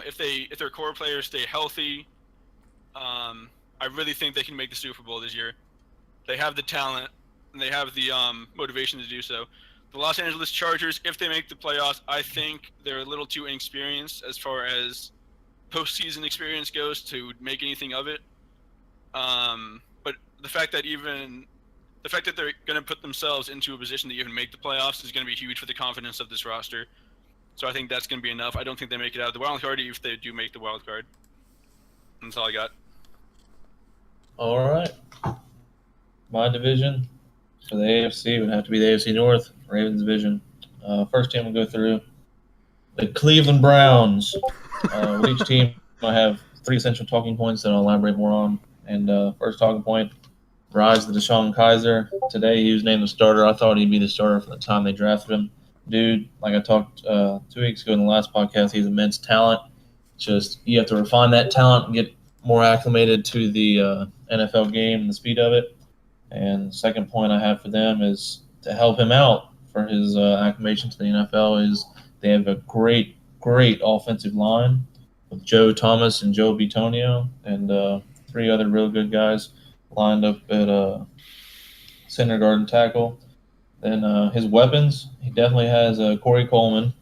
if their core players stay healthy, I really think they can make the Super Bowl this year. They have the talent and they have the motivation to do so. The Los Angeles Chargers, if they make the playoffs, I think they're a little too inexperienced as far as postseason experience goes to make anything of it. But the fact that they're going to put themselves into a position to even make the playoffs is going to be huge for the confidence of this roster. So I think that's going to be enough. I don't think they make it out of the wild card if they do make the wild card. That's all I got. All right. My division for the AFC would have to be the AFC North, Ravens division. First team we'll go through, the Cleveland Browns. With each team, I have three essential talking points that I'll elaborate more on. And first talking point, rise to DeShone Kizer. Today he was named the starter. I thought he'd be the starter from the time they drafted him. Dude, like I talked 2 weeks ago in the last podcast, he's immense talent. Just you have to refine that talent and get more acclimated to the NFL game and the speed of it. And the second point I have for them is to help him out for his acclimation to the NFL is they have a great offensive line with Joe Thomas and Joe Bitonio and three other real good guys lined up at center guard and tackle. Then his weapons, he definitely has Corey Coleman.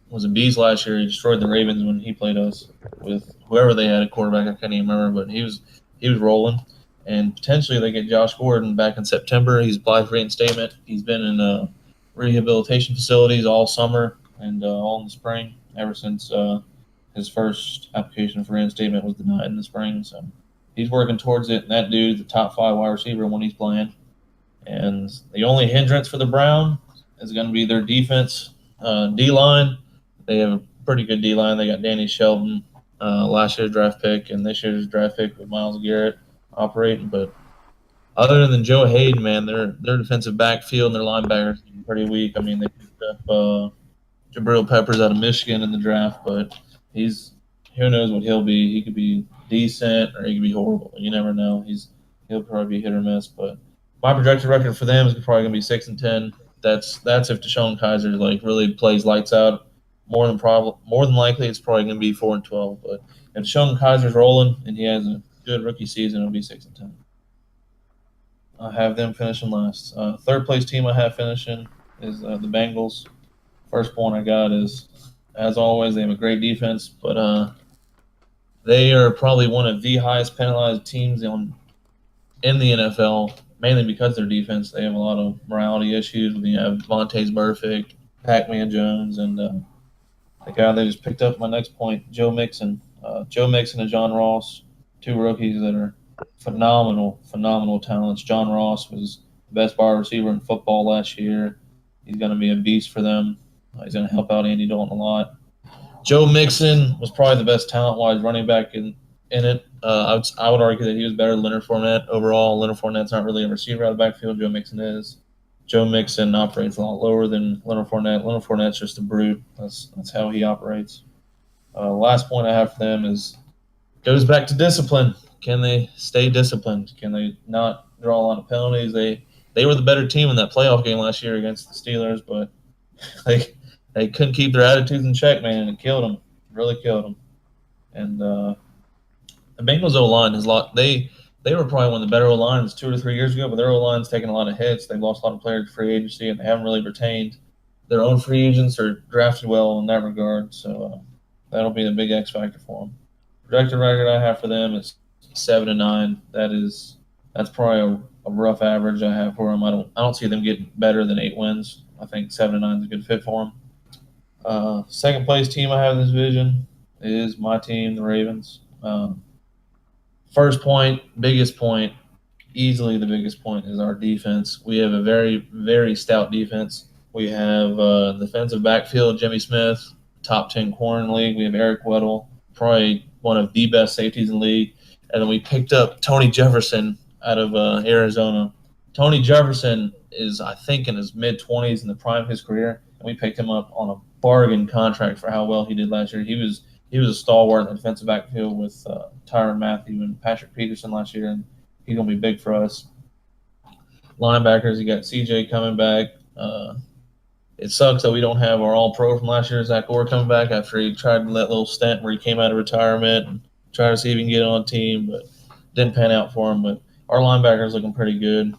Was a beast last year. He destroyed the Ravens when he played us with whoever they had at quarterback. I can't even remember, but he was rolling. And potentially they get Josh Gordon back in September. He's applied for reinstatement. He's been in rehabilitation facilities all summer and all in the spring ever since his first application for reinstatement was denied in the spring. So he's working towards it. And that dude's the top 5 wide receiver when he's playing. And the only hindrance for the Browns is going to be their defense, D-line. They have a pretty good D-line. They got Danny Shelton, last year's draft pick, and this year's draft pick with Myles Garrett operating. But other than Joe Hayden, man, their defensive backfield and their linebackers are pretty weak. I mean, they picked up Jabril Peppers out of Michigan in the draft, but who knows what he'll be. He could be decent or he could be horrible. You never know. He'll probably be hit or miss, but my projected record for them is probably going to be 6-10. That's if DeShone Kizer really plays lights out. More than likely, it's probably going to be 4-12. But if DeShone Kizer's rolling and he has a good rookie season, it'll be 6-10. I have them finishing last. Third place team I have finishing is the Bengals. First point I got is, as always, they have a great defense, but they are probably one of the highest penalized teams in the NFL. Mainly because their defense, they have a lot of morality issues. You have Vontaze Burfict, Pac-Man Jones, and the guy they just picked up, my next point, Joe Mixon. Joe Mixon and John Ross, two rookies that are phenomenal talents. John Ross was the best wide receiver in football last year. He's going to be a beast for them. He's going to help out Andy Dalton a lot. Joe Mixon was probably the best talent-wise running back in it. I would argue that he was better than Leonard Fournette overall. Leonard Fournette's not really a receiver out of the backfield. Joe Mixon is. Joe Mixon operates a lot lower than Leonard Fournette. Leonard Fournette's just a brute. That's how he operates. Last point I have for them goes back to discipline. Can they stay disciplined? Can they not draw a lot of penalties? They were the better team in that playoff game last year against the Steelers, but they couldn't keep their attitudes in check, man, and it killed them. It really killed them. And the Bengals O-line is a lot. They were probably one of the better O-lines 2 or 3 years ago, but their O-line's taken a lot of hits. They've lost a lot of players to free agency, and they haven't really retained their own free agents or drafted well in that regard. So that'll be the big X factor for them. Projected record I have for them is 7-9. That's probably a rough average I have for them. I don't see them getting better than 8 wins. I think 7-9 is a good fit for them. Second place team I have in this division is my team, the Ravens. First point, biggest point, easily the biggest point is our defense. We have a very, very stout defense. We have defensive backfield, Jimmy Smith, top 10 corner in the league. We have Eric Weddle, probably one of the best safeties in the league. And then we picked up Tony Jefferson out of Arizona. Tony Jefferson is, I think, in his mid-20s in the prime of his career, and we picked him up on a bargain contract for how well he did last year. He was a stalwart in the defensive backfield with Tyrann Mathieu and Patrick Peterson last year, and he's going to be big for us. Linebackers, you got CJ coming back. It sucks that we don't have our all-pro from last year, Zach Orr, coming back after he tried that little stint where he came out of retirement and tried to see if he can get on a team, but didn't pan out for him. But our linebacker is looking pretty good.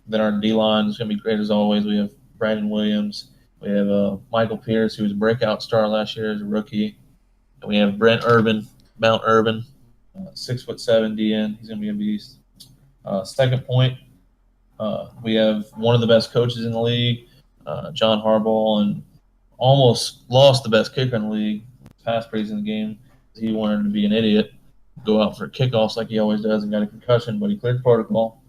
Then our D-line is going to be great as always. We have Brandon Williams. We have Michael Pierce, who was a breakout star last year as a rookie. And we have Brent Urban, Mount Urban, 6'7" DN. He's going to be a beast. Second point, we have one of the best coaches in the league, John Harbaugh, and almost lost the best kicker in the league past preseason game. He wanted to be an idiot, go out for kickoffs like he always does, and got a concussion, but he cleared protocol.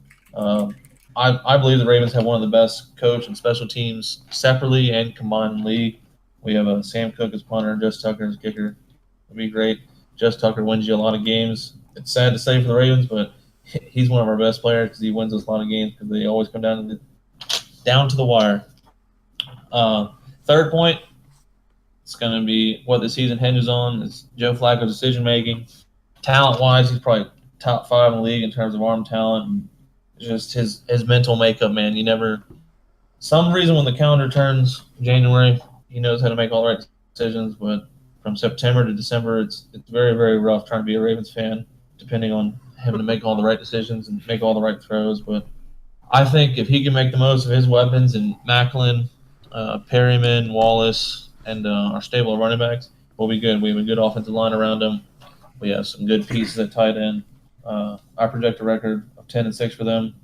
I believe the Ravens have one of the best coach and special teams separately and combined in the league. We have Sam Cook as punter, Just Tucker as kicker. It'll be great. Just Tucker wins you a lot of games. It's sad to say for the Ravens, but he's one of our best players because he wins us a lot of games because they always come down to the wire. Third point, it's going to be what the season hinges on is Joe Flacco's decision making. Talent-wise, he's probably top 5 in the league in terms of arm talent. And just his mental makeup, man. Some reason when the calendar turns January, he knows how to make all the right decisions. But from September to December, it's very, very rough trying to be a Ravens fan, depending on him to make all the right decisions and make all the right throws. But I think if he can make the most of his weapons and Macklin, Perryman, Wallace, and our stable of running backs, we'll be good. We have a good offensive line around him. We have some good pieces at tight end. I project a record of 10-6 for them.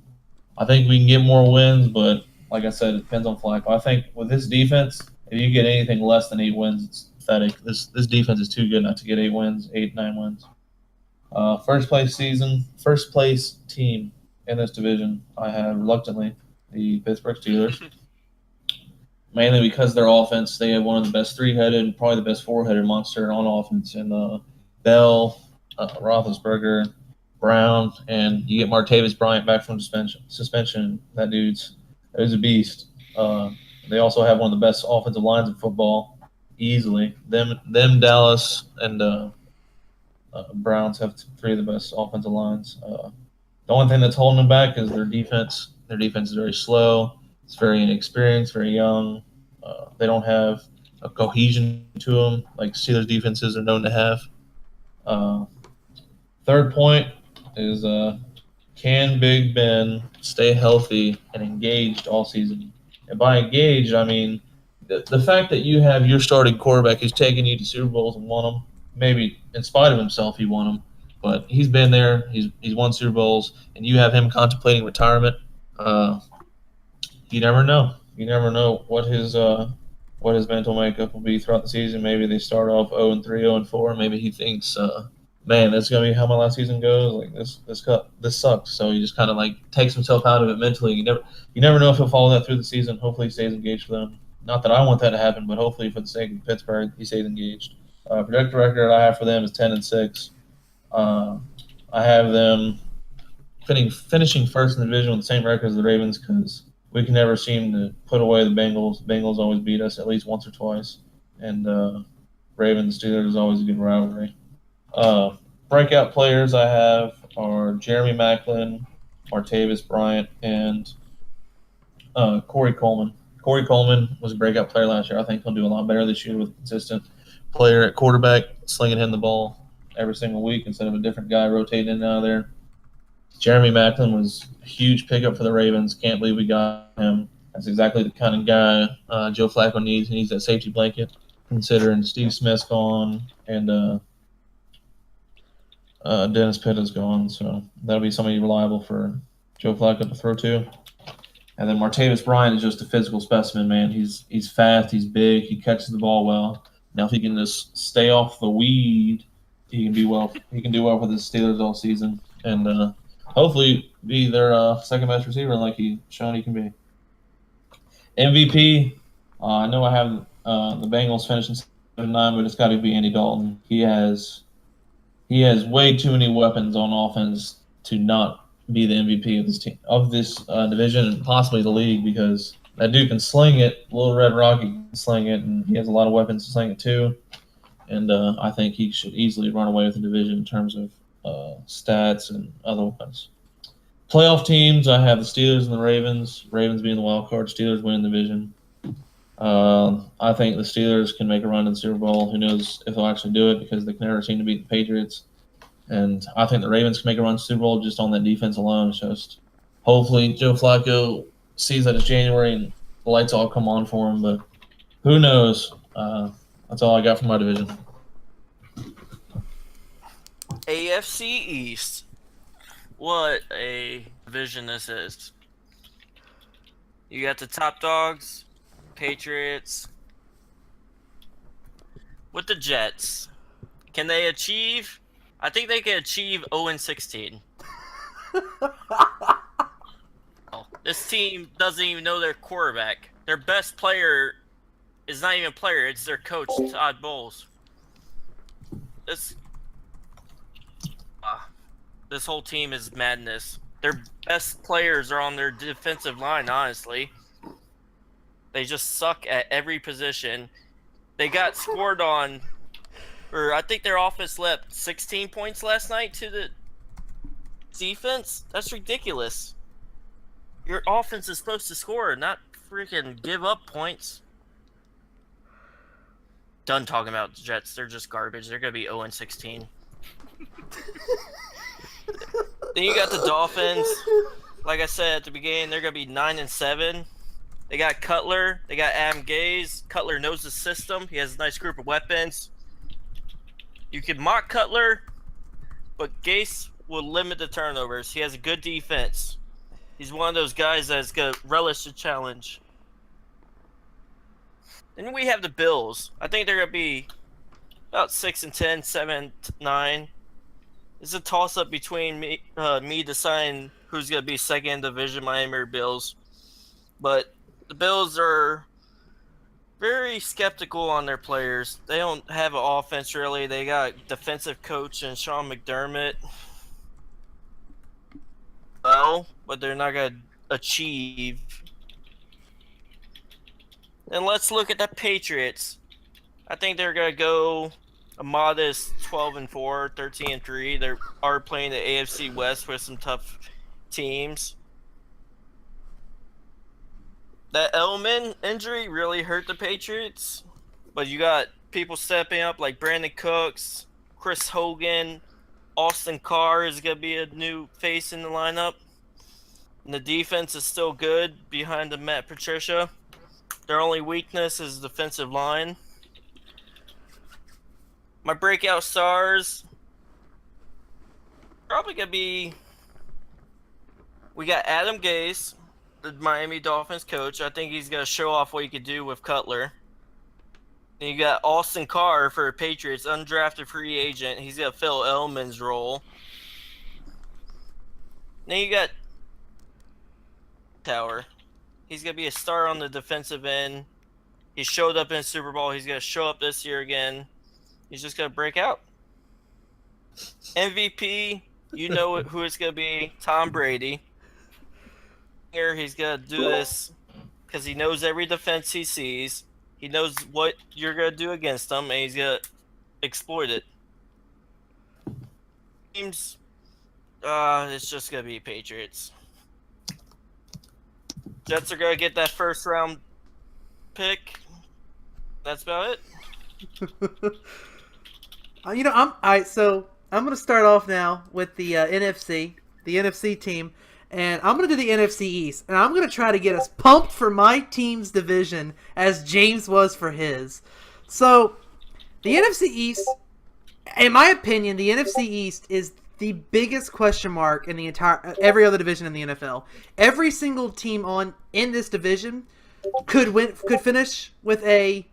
I think we can get more wins, but like I said, it depends on Flacco. I think with this defense, if you get anything less than 8 wins, it's pathetic. This defense is too good not to get 8 wins, 8-9 wins. First place team in this division, I have reluctantly the Pittsburgh Steelers. Mainly because their offense, they have one of the best 3-headed, probably the best 4-headed monster on offense. And Bell, Roethlisberger, Brown, and you get Martavis Bryant back from suspension. That dude's a beast. They also have one of the best offensive lines in football, easily. Them Dallas, and Browns have 3 of the best offensive lines. The only thing that's holding them back is their defense. Their defense is very slow. It's very inexperienced, very young. They don't have a cohesion to them like Steelers defenses are known to have. Third point is can Big Ben stay healthy and engaged all season? And by engaged, I mean the fact that you have your starting quarterback who's taken you to Super Bowls and won them. Maybe in spite of himself, he won them, but he's been there. He's won Super Bowls, and you have him contemplating retirement. You never know. You never know what his what his mental makeup will be throughout the season. Maybe they start off 0-3, 0-4. Maybe he thinks, man, that's gonna be how my last season goes. Like this sucks. So he just kind of like takes himself out of it mentally. You never know if he'll follow that through the season. Hopefully, he stays engaged for them. Not that I want that to happen, but hopefully, for the sake of Pittsburgh, he stays engaged. Projected record I have for them is 10-6. I have them finishing first in the division with the same record as the Ravens because we can never seem to put away the Bengals. Bengals always beat us at least once or twice, and Ravens Steelers is always a good rivalry. Breakout players I have are Jeremy Maclin, Martavis Bryant, and Corey Coleman. Corey Coleman was a breakout player last year. I think he'll do a lot better this year with a consistent player at quarterback, slinging him the ball every single week instead of a different guy rotating in and out of there. Jeremy Maclin was a huge pickup for the Ravens. Can't believe we got him. That's exactly the kind of guy Joe Flacco needs. He needs that safety blanket, considering Steve Smith's gone and Dennis Pitt is gone. So that'll be somebody reliable for Joe Flacco to throw to. And then Martavis Bryant is just a physical specimen, man. He's fast, he's big, he catches the ball well. Now if he can just stay off the weed, he can do well. He can do well for the Steelers all season, and hopefully be their second best receiver, like he's shown he can be. MVP, I know I have the Bengals finishing 7-9, but it's got to be Andy Dalton. He has way too many weapons on offense to not be the MVP of this team, of this division, and possibly the league, because that dude can sling it. Little Red Rocky can sling it, and he has a lot of weapons to sling it too. And I think he should easily run away with the division in terms of stats and otherwise. Playoff teams, I have the Steelers and the Ravens. Ravens being the wild card, Steelers winning the division. I think the Steelers can make a run in the Super Bowl. Who knows if they'll actually do it, because they can never seem to beat the Patriots. And I think the Ravens can make a run to the Super Bowl just on that defense alone. It's just hopefully Joe Flacco sees that it's January and the lights all come on for him. But who knows? That's all I got from my division. AFC East. What a division this is. You got the top dogs, Patriots, with the Jets. Can they achieve? I think they can achieve 0-16. This team doesn't even know their quarterback. Their best player is not even a player, it's their coach, Todd Bowles. This whole team is madness. Their best players are on their defensive line, honestly. They just suck at every position. They got scored on, or I think their offense left 16 points last night to the defense. That's ridiculous. Your offense is supposed to score, not freaking give up points. Done talking about the Jets. They're just garbage. They're going to be 0-16. Then you got the Dolphins. Like I said at the beginning, they're going to be 9-7. They got Cutler. They got Adam Gase. Cutler knows the system. He has a nice group of weapons. You can mock Cutler, but Gase will limit the turnovers. He has a good defense. He's one of those guys that's going to relish the challenge. Then we have the Bills. I think they're going to be about 6-10, 7-9. It's a toss-up between me deciding who's going to be second in division, Miami or Bills. But the Bills are very skeptical on their players. They don't have an offense, really. They got a defensive coach and Sean McDermott. Well, but they're not going to achieve. And let's look at the Patriots. I think they're going to go a modest 12-4, 13-3. They are playing the AFC West with some tough teams. That Edelman injury really hurt the Patriots, but you got people stepping up like Brandon Cooks, Chris Hogan, Austin Carr is going to be a new face in the lineup. And the defense is still good behind the Matt Patricia. Their only weakness is defensive line. My breakout stars probably going to be, we got Adam Gase, the Miami Dolphins coach. I think he's going to show off what he could do with Cutler. And you got Austin Carr for the Patriots, undrafted free agent. He's got Phil Ellman's role. Then you got Tower. He's going to be a star on the defensive end. He showed up in the Super Bowl. He's going to show up this year again. He's just going to break out. MVP, you know who it's going to be, Tom Brady. Here, he's going to do this because he knows every defense he sees. He knows what you're going to do against him, and he's going to exploit it. Teams, it's just going to be Patriots. Jets are going to get that first round pick. That's about it. So I'm going to start off now with the NFC team, and I'm going to do the NFC East, and I'm going to try to get us pumped for my team's division as James was for his. So the NFC East, in my opinion, the NFC East is the biggest question mark in the entire every other division in the NFL. Every single team in this division could finish with a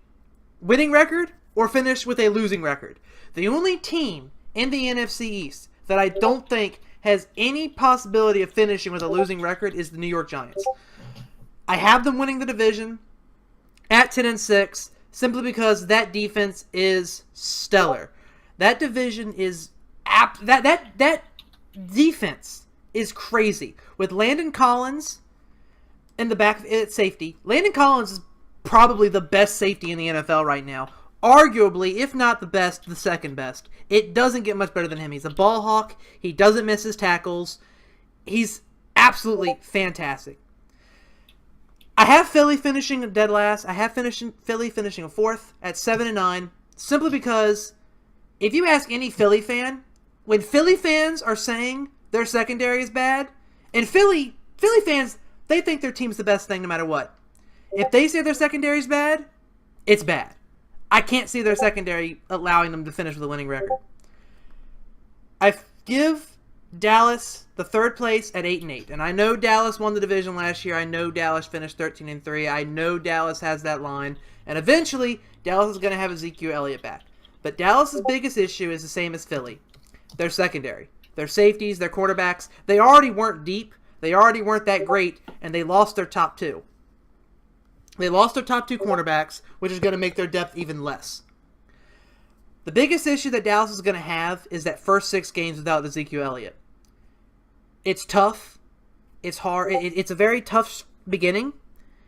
winning record or finish with a losing record. The only team in the NFC East that I don't think has any possibility of finishing with a losing record is the New York Giants. I have them winning the division at 10-6 simply because that defense is stellar. That division is that defense is crazy. With Landon Collins in the back at safety, Landon Collins is probably the best safety in the NFL right now. Arguably, if not the best, the second best. It doesn't get much better than him. He's a ball hawk. He doesn't miss his tackles. He's absolutely fantastic. I have Philly finishing dead last. I have Philly finishing fourth at 7-9, simply because if you ask any Philly fan, when Philly fans are saying their secondary is bad, and Philly fans, they think their team's the best thing no matter what. If they say their secondary is bad, it's bad. I can't see their secondary allowing them to finish with a winning record. I give Dallas the third place at 8-8, and I know Dallas won the division last year. I know Dallas finished 13-3. I know Dallas has that line, and eventually Dallas is going to have Ezekiel Elliott back. But Dallas's biggest issue is the same as Philly. Their secondary, their safeties, their quarterbacks. They already weren't deep. They already weren't that great, and they lost their top two. They lost their top two cornerbacks, which is going to make their depth even less. The biggest issue that Dallas is going to have is that first 6 games without Ezekiel Elliott. It's tough. It's hard. It's a very tough beginning.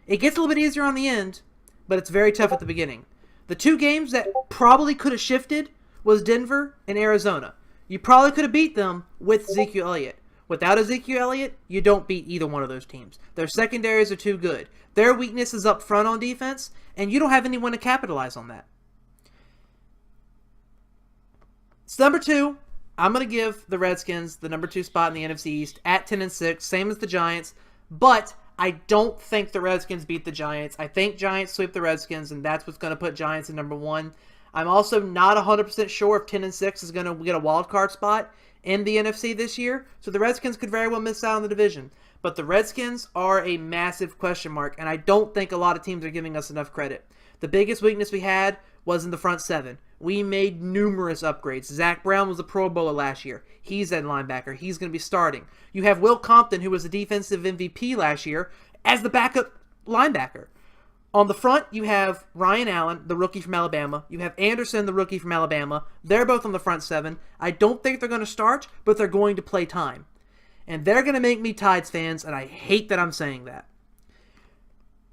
It gets a little bit easier on the end, but it's very tough at the beginning. The 2 games that probably could have shifted was Denver and Arizona. You probably could have beat them with Ezekiel Elliott. Without Ezekiel Elliott, you don't beat either one of those teams. Their secondaries are too good. Their weakness is up front on defense, and you don't have anyone to capitalize on that. So number 2, I'm going to give the Redskins the number 2 spot in the NFC East at 10-6, same as the Giants, but I don't think the Redskins beat the Giants. I think Giants sweep the Redskins, and that's what's going to put Giants in number 1. I'm also not 100% sure if 10-6 is going to get a wild card spot in the NFC this year, so the Redskins could very well miss out on the division. But the Redskins are a massive question mark, and I don't think a lot of teams are giving us enough credit. The biggest weakness we had was in the front 7. We made numerous upgrades. Zach Brown was a Pro Bowler last year. He's at linebacker. He's going to be starting. You have Will Compton, who was the defensive MVP last year, as the backup linebacker. On the front, you have Ryan Allen, the rookie from Alabama. You have Anderson, the rookie from Alabama. They're both on the front 7. I don't think they're going to start, but they're going to play time. And they're going to make me Tides fans, and I hate that I'm saying that.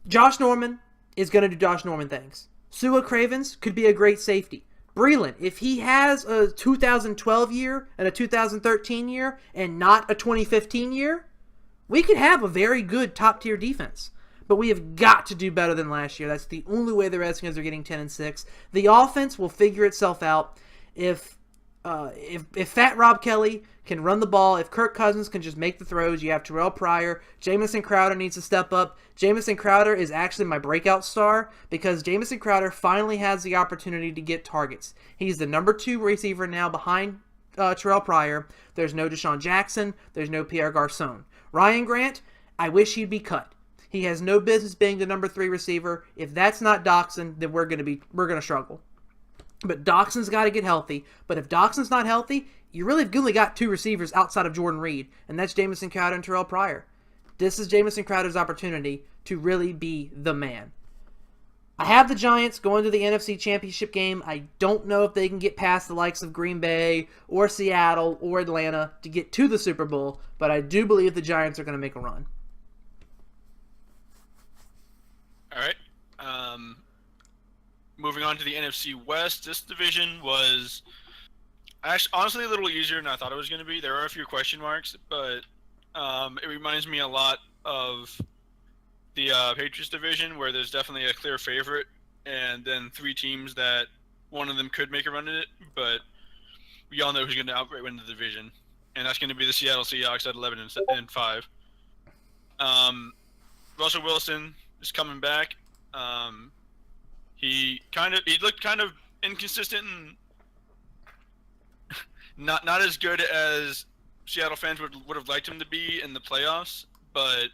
Josh Norman is going to do Josh Norman things. Sua Cravens could be a great safety. Breland, if he has a 2012 year and a 2013 year and not a 2015 year, we could have a very good top-tier defense. But we have got to do better than last year. That's the only way the Redskins are getting 10-6. The offense will figure itself out if Fat Rob Kelly can run the ball, if Kirk Cousins can just make the throws. You have Terrell Pryor. Jamison Crowder needs to step up. Jamison Crowder is actually my breakout star because Jamison Crowder finally has the opportunity to get targets. He's the number 2 receiver now behind Terrell Pryor. There's no Deshaun Jackson. There's no Pierre Garçon. Ryan Grant, I wish he'd be cut. He has no business being the number 3 receiver. If that's not Doxson, then we're gonna struggle. But Doxson's got to get healthy. But if Doxson's not healthy, you really have only got 2 receivers outside of Jordan Reed, and that's Jamison Crowder and Terrell Pryor. This is Jamison Crowder's opportunity to really be the man. I have the Giants going to the NFC Championship game. I don't know if they can get past the likes of Green Bay or Seattle or Atlanta to get to the Super Bowl, but I do believe the Giants are going to make a run. All right. Moving on to the NFC West, this division was actually honestly a little easier than I thought it was going to be. There are a few question marks, but it reminds me a lot of the Patriots division, where there's definitely a clear favorite, and then 3 teams that one of them could make a run at it, but we all know who's going to outright win the division, and that's going to be the Seattle Seahawks at 11-5. Russell Wilson is coming back. He looked kind of inconsistent and not as good as Seattle fans would have liked him to be in the playoffs, but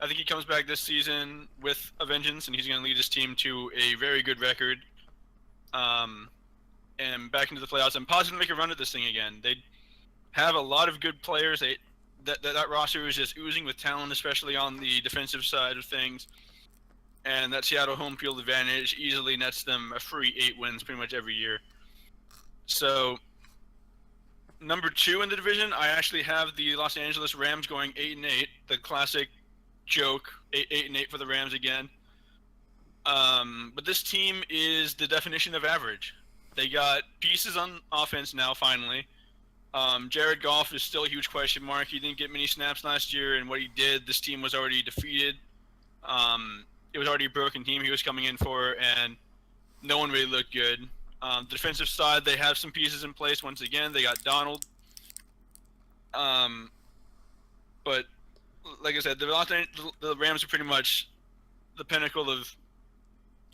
I think he comes back this season with a vengeance, and he's going to lead his team to a very good record, and back into the playoffs, and possibly make a run at this thing again. They have a lot of good players. That roster is just oozing with talent, especially on the defensive side of things. And that Seattle home field advantage easily nets them a free 8 wins pretty much every year. So, number 2 in the division, I actually have the Los Angeles Rams going 8-8, the classic joke, 8-8 for the Rams again. But this team is the definition of average. They got pieces on offense now, finally. Jared Goff is still a huge question mark. He didn't get many snaps last year, and what he did, this team was already defeated. It was already a broken team he was coming in for, and no one really looked good. The defensive side, they have some pieces in place. Once again, they got Donald. But like I said, the Rams are pretty much the pinnacle of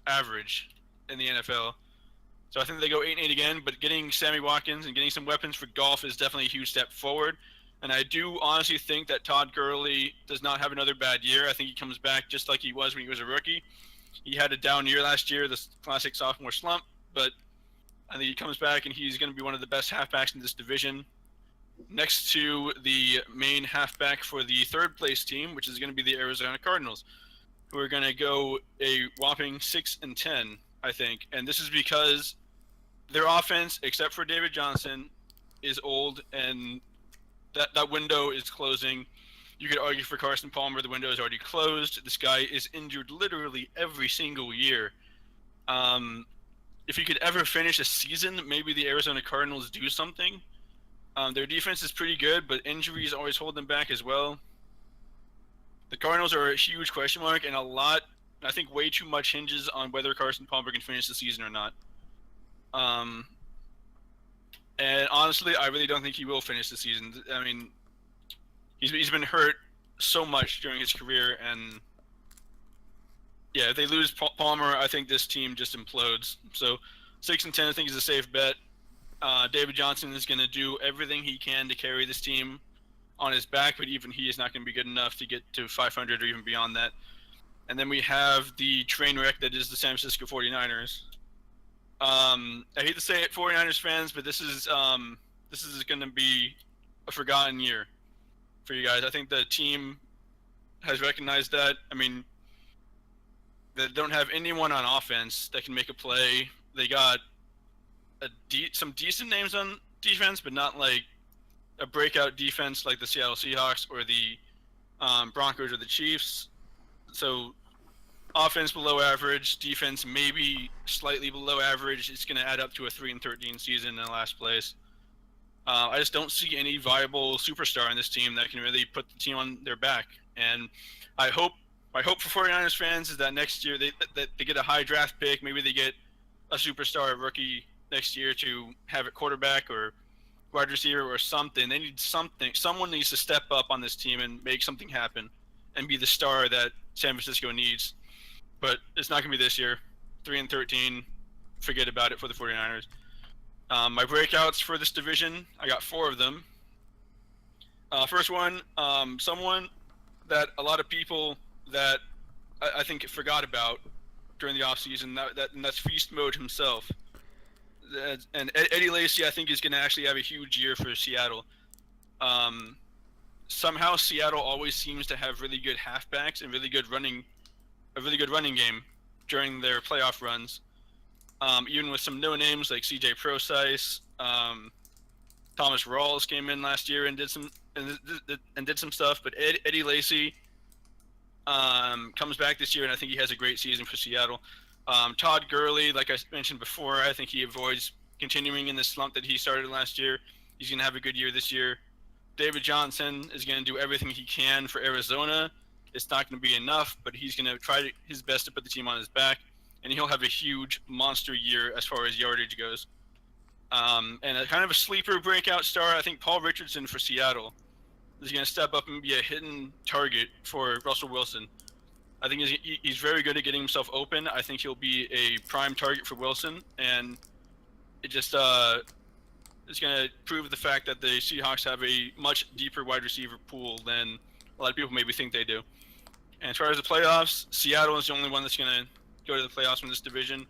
average in the NFL. So I think they go 8-8 again, but getting Sammy Watkins and getting some weapons for Goff is definitely a huge step forward. And I do honestly think that Todd Gurley does not have another bad year. I think he comes back just like he was when he was a rookie. He had a down year last year, this classic sophomore slump, but I think he comes back and he's going to be one of the best halfbacks in this division. Next to the main halfback for the 3rd place team, which is going to be the Arizona Cardinals, who are going to go a whopping 6-10, I think. And this is because their offense, except for David Johnson, is old, and that window is closing. You could argue for Carson Palmer, the window is already closed. This guy is injured literally every single year. If you could ever finish a season, maybe the Arizona Cardinals do something. Their defense is pretty good, but injuries always hold them back as well. The Cardinals are a huge question mark, and I think way too much hinges on whether Carson Palmer can finish the season or not. And honestly, I really don't think he will finish the season. I mean, he's been hurt so much during his career, and yeah, if they lose Palmer, I think this team just implodes. So 6-10, I think, is a safe bet. David Johnson is going to do everything he can to carry this team on his back, but even he is not going to be good enough to get to 500 or even beyond that. And then we have the train wreck that is the San Francisco 49ers. I hate to say it, 49ers fans, but this is going to be a forgotten year for you guys. I think the team has recognized that. I mean, they don't have anyone on offense that can make a play. They got some decent names on defense, but not like a breakout defense like the Seattle Seahawks or the Broncos or the Chiefs. So offense below average, defense maybe slightly below average. It's going to add up to a 3-13 season in the last place. I just don't see any viable superstar in this team that can really put the team on their back. And my hope for 49ers fans is that next year they get a high draft pick. Maybe they get a superstar rookie next year to have a quarterback or wide receiver or something. They need something. Someone needs to step up on this team and make something happen and be the star that San Francisco needs. But it's not going to be this year. 3-13, forget about it for the 49ers. My breakouts for this division, I got 4 of them. First one, someone that a lot of people that I think it forgot about during the offseason, and that's Feast Mode himself. And Eddie Lacy, I think, is going to actually have a huge year for Seattle. Somehow Seattle always seems to have really good halfbacks and a really good running game during their playoff runs. Even with some no names like CJ Procise, Thomas Rawls came in last year and did some stuff. But Eddie Lacy comes back this year, and I think he has a great season for Seattle. Todd Gurley, like I mentioned before, I think he avoids continuing in the slump that he started last year. He's going to have a good year this year. David Johnson is going to do everything he can for Arizona. It's not going to be enough, but he's going to try his best to put the team on his back, and he'll have a huge monster year as far as yardage goes. And a kind of a sleeper breakout star, I think Paul Richardson for Seattle is going to step up and be a hidden target for Russell Wilson. I think he's very good at getting himself open. I think he'll be a prime target for Wilson, and it just is going to prove the fact that the Seahawks have a much deeper wide receiver pool than a lot of people maybe think they do. And as far as the playoffs, Seattle is the only one that's going to go to the playoffs in this division.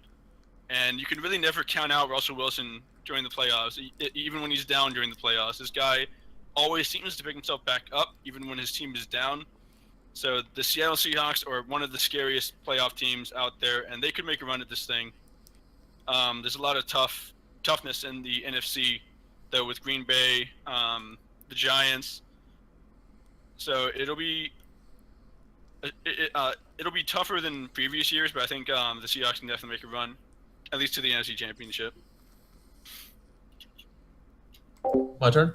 And you can really never count out Russell Wilson during the playoffs, even when he's down during the playoffs. This guy always seems to pick himself back up, even when his team is down. So the Seattle Seahawks are one of the scariest playoff teams out there, and they could make a run at this thing. There's a lot of toughness in the NFC, though, with Green Bay, the Giants. So it'll be tougher than previous years, but I think the Seahawks can definitely make a run, at least to the NFC Championship. My turn?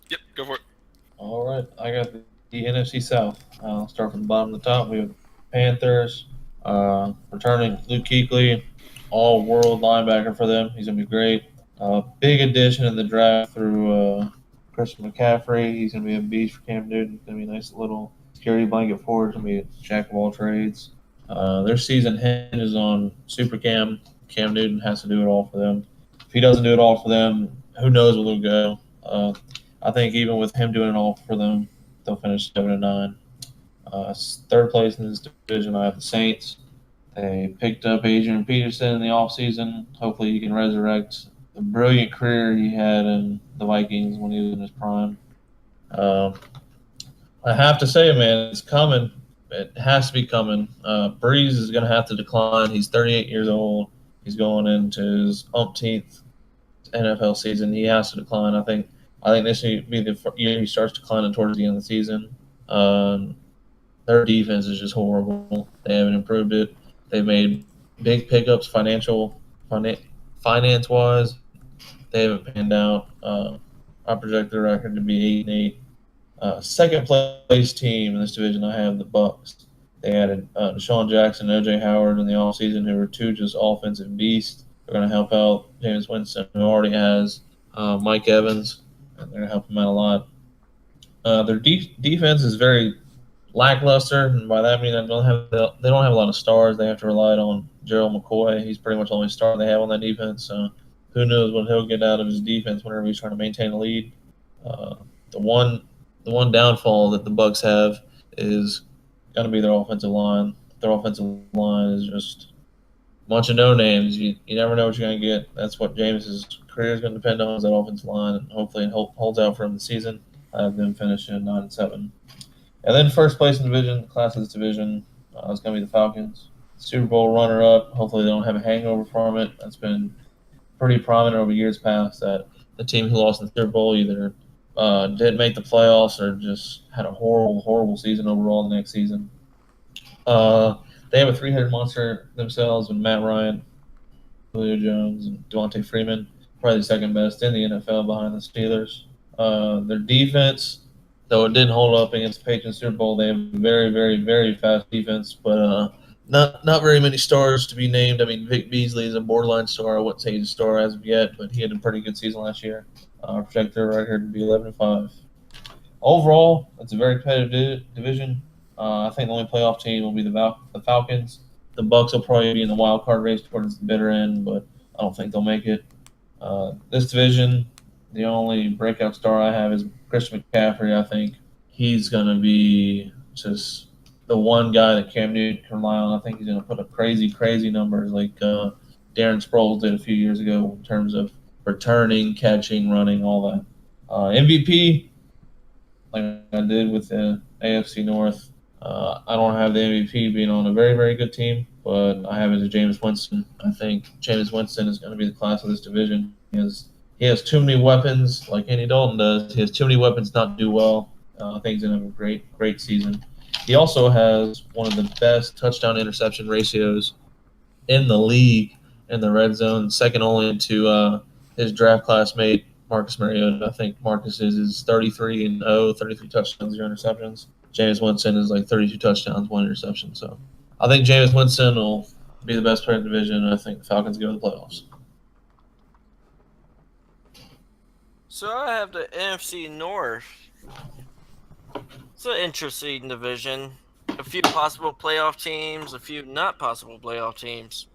Yep, go for it. All right. I got the NFC South. I'll start from the bottom to the top. We have Panthers, returning Luke Kuechly, all-world linebacker for them. He's going to be great. Big addition in the draft through Christian McCaffrey. He's going to be a beast for Cam Newton. He's going to be a nice little security blanket for it. He's going to be a jack of all trades. Their season hinges on Super Cam. Cam Newton has to do it all for them. If he doesn't do it all for them, who knows where they'll go. I think even with him doing it all for them, they'll finish 7-9. Third place in this division, I have the Saints. They picked up Adrian Peterson in the offseason. Hopefully he can resurrect the brilliant career he had in the Vikings when he was in his prime. I have to say, man, it's coming. It has to be coming. Breeze is going to have to decline. He's 38 years old. He's going into his umpteenth NFL season. He has to decline. I think this should be the year he starts declining towards the end of the season. Their defense is just horrible. They haven't improved it. They've made big pickups finance-wise. They haven't panned out. I project their record to be 8-8. Second place team in this division, I have the Bucks. They added Deshaun Jackson and O.J. Howard in the offseason, who are two just offensive beasts. They're going to help out Jameis Winston, who already has Mike Evans, and they're going to help him out a lot. Their defense is very lackluster, and by that I mean they don't have a lot of stars. They have to rely on Gerald McCoy. He's pretty much the only star they have on that defense. So who knows what he'll get out of his defense whenever he's trying to maintain a lead. The one downfall that the Bucks have is going to be their offensive line. Their offensive line is just a bunch of no names. You never know what you're going to get. That's what Jameis's career is going to depend on, is that offensive line, and hopefully it holds out for him this season. I have them finishing 9-7. And then first place in the division, the class of this division, is going to be the Falcons. Super Bowl runner-up. Hopefully they don't have a hangover from it. That's been pretty prominent over years past, that the team who lost in the Super Bowl either didn't make the playoffs or just had a horrible, horrible season overall the next season. They have a three-headed monster themselves with Matt Ryan, Julio Jones, and Devontae Freeman, probably the second best in the NFL behind the Steelers. Their defense, though it didn't hold up against the Patriots Super Bowl, they have a very, very, very fast defense, but not very many stars to be named. I mean, Vic Beasley is a borderline star. I wouldn't say he's a star as of yet, but he had a pretty good season last year. Project their record to be 11-5. Overall, it's a very competitive division. I think the only playoff team will be the Falcons. The Bucks will probably be in the wild card race towards the bitter end, but I don't think they'll make it. This division, the only breakout star I have is Christian McCaffrey. I think he's going to be just the one guy that Cam Newton can rely on. I think he's going to put up crazy numbers like Darren Sproles did a few years ago in terms of returning, catching, running, all that. MVP, like I did with the AFC North. I don't have the MVP being on a very good team, but I have it as Jameis Winston. I think Jameis Winston is going to be the class of this division. He has too many weapons, like Andy Dalton does. He has too many weapons not to do well. I think he's going to have a great season. He also has one of the best touchdown interception ratios in the league in the red zone, second only to his draft classmate Marcus Mariota. I think Marcus is 33-0, 33 touchdowns, 0 interceptions. Jameis Winston is like 32 touchdowns, 1 interception. So I think Jameis Winston will be the best player in the division, and I think the Falcons go to the playoffs. So I have the NFC North. It's an interesting division. A few possible playoff teams, a few not possible playoff teams.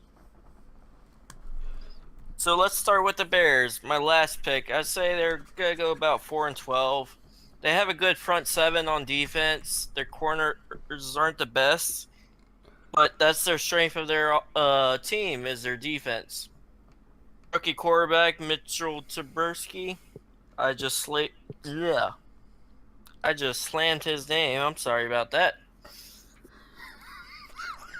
So let's start with the Bears. My last pick. I'd say they're gonna go about 4-12. They have a good front seven on defense. Their corners aren't the best, but that's their strength of their team is their defense. Rookie quarterback Mitchell Trubisky. I just slammed his name. I'm sorry about that.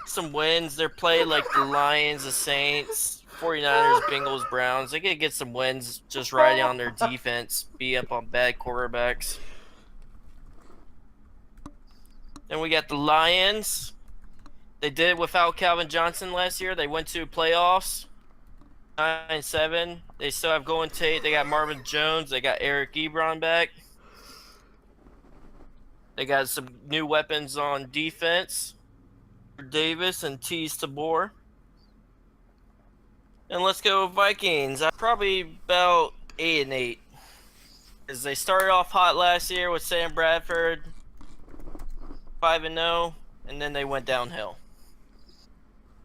Some wins. They're playing like the Lions, the Saints, 49ers, Bengals, Browns. They could get some wins just riding on their defense, be up on bad quarterbacks. Then we got the Lions. They did it without Calvin Johnson last year. They went to playoffs. 9-7. They still have Golden Tate. They got Marvin Jones. They got Eric Ebron back. They got some new weapons on defense. Davis and Tease Tabor. And let's go Vikings. Probably about 8-8. As they started off hot last year with Sam Bradford, 5-0, and then they went downhill.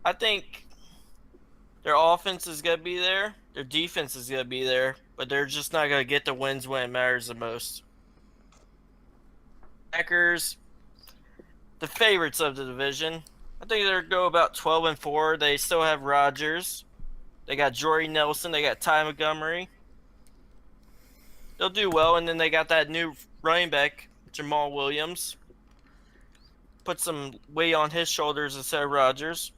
I think their offense is going to be there. Their defense is going to be there. But they're just not going to get the wins when it matters the most. Packers, the favorites of the division. I think they're going to go about 12-4. They still have Rodgers. They got Jordy Nelson. They got Ty Montgomery. They'll do well. And then they got that new running back, Jamal Williams. Put some weight on his shoulders instead of Rodgers.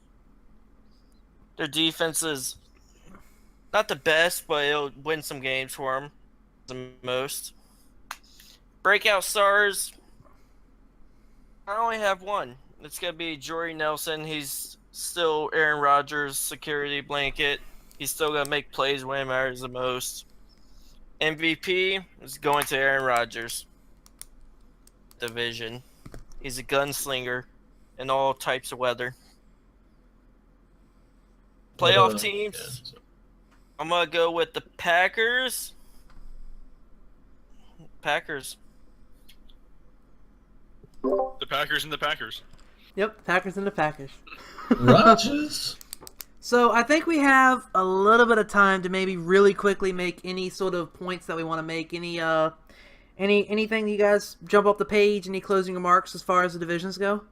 Their defense is not the best, but it'll win some games for them. The most. Breakout stars. I only have one. It's going to be Jordy Nelson. He's still Aaron Rodgers' security blanket. He's still going to make plays when it matters the most. MVP is going to Aaron Rodgers. Division. He's a gunslinger in all types of weather. Playoff teams. I'm going to go with the Packers. Packers. The Packers and the Packers. Yep, Packers and the Packers. Rodgers. So I think we have a little bit of time to maybe really quickly make any sort of points that we want to make. Anything you guys jump off the page? Any closing remarks as far as the divisions go?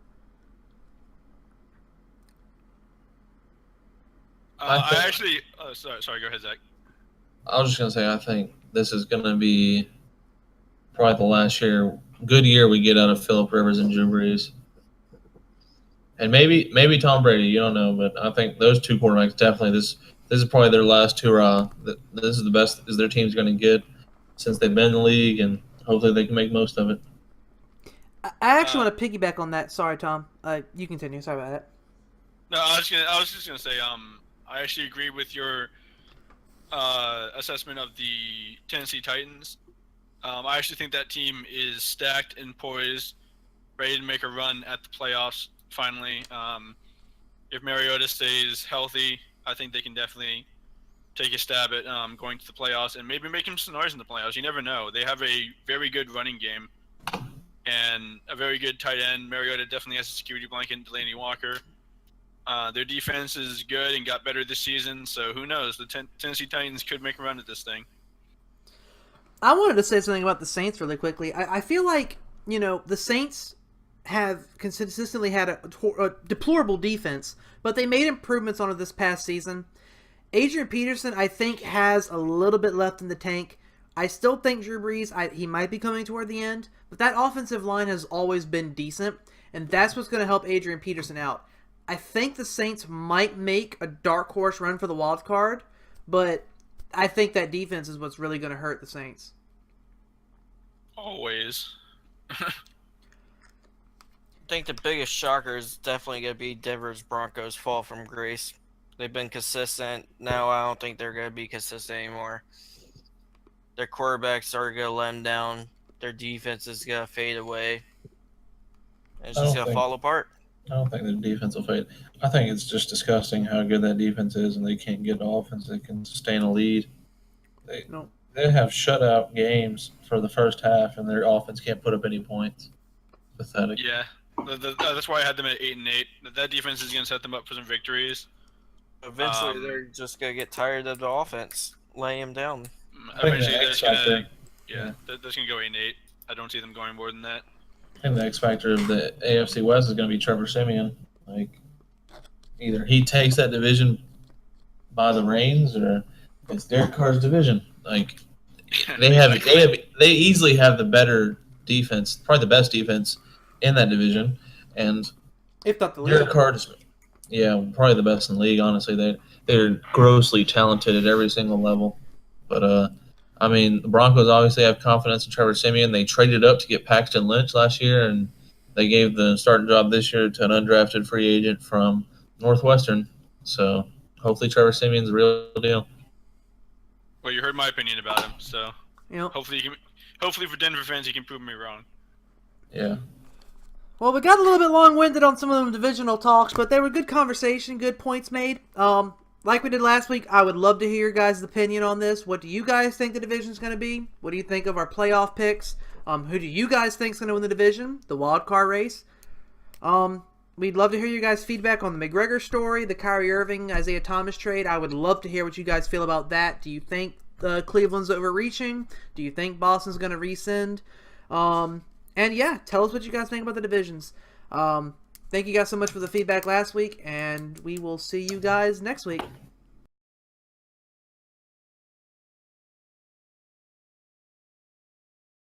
Sorry. Go ahead, Zach. I was just gonna say I think this is gonna be probably the last good year we get out of Phillip Rivers and Drew Brees. And maybe Tom Brady, you don't know, but I think those two quarterbacks definitely. This is probably their last hurrah. This is the best as their team's going to get since they've been in the league, and hopefully they can make most of it. I actually want to piggyback on that. Sorry, Tom. You continue. Sorry about that. No, I was just gonna say. I actually agree with your assessment of the Tennessee Titans. I actually think that team is stacked and poised, ready to make a run at the playoffs. Finally, if Mariota stays healthy, I think they can definitely take a stab at going to the playoffs and maybe making some noise in the playoffs. You never know. They have a very good running game and a very good tight end. Mariota definitely has a security blanket in Delaney Walker. Their defense is good and got better this season, so who knows? The Tennessee Titans could make a run at this thing. I wanted to say something about the Saints really quickly. I feel like, the Saints have consistently had a deplorable defense, but they made improvements on it this past season. Adrian Peterson, I think, has a little bit left in the tank. I still think Drew Brees, he might be coming toward the end, but that offensive line has always been decent, and that's what's going to help Adrian Peterson out. I think the Saints might make a dark horse run for the wild card, but I think that defense is what's really going to hurt the Saints. Always. I think the biggest shocker is definitely going to be Denver's Broncos' fall from grace. They've been consistent. Now I don't think they're going to be consistent anymore. Their quarterbacks are going to let them down. Their defense is going to fade away. And it's just going to fall apart. I don't think their defense will fade. I think it's just disgusting how good that defense is, and they can't get an offense that can sustain a lead. They have shutout games for the first half, and their offense can't put up any points. Pathetic. Yeah, that's why I had them at 8-8. That defense is going to set them up for some victories. Eventually, they're just going to get tired of the offense, laying them down. Eventually, that's going to go 8-8. I don't see them going more than that. I think the X factor of the AFC West is going to be Trevor Siemian. Like, either he takes that division by the reins, or it's Derek Carr's division. Like, they easily have the better defense, probably the best defense in that division, and if not the league. Derek Carr is, probably the best in the league. Honestly, they're grossly talented at every single level. But I mean, the Broncos obviously have confidence in Trevor Siemian. They traded up to get Paxton Lynch last year, and they gave the starting job this year to an undrafted free agent from Northwestern. So hopefully Trevor Siemian's the real deal. Well, you heard my opinion about him, so Yep. hopefully for Denver fans, he can prove me wrong. Yeah. Well, we got a little bit long-winded on some of them divisional talks, but they were good conversation, good points made. Like we did last week, I would love to hear your guys' opinion on this. What do you guys think the division's going to be? What do you think of our playoff picks? Who do you guys think is going to win the division? The wild card race? We'd love to hear your guys' feedback on the McGregor story, the Kyrie Irving, Isaiah Thomas trade. I would love to hear what you guys feel about that. Do you think Cleveland's overreaching? Do you think Boston's going to rescind? And yeah, tell us what you guys think about the divisions. Thank you guys so much for the feedback last week, and we will see you guys next week.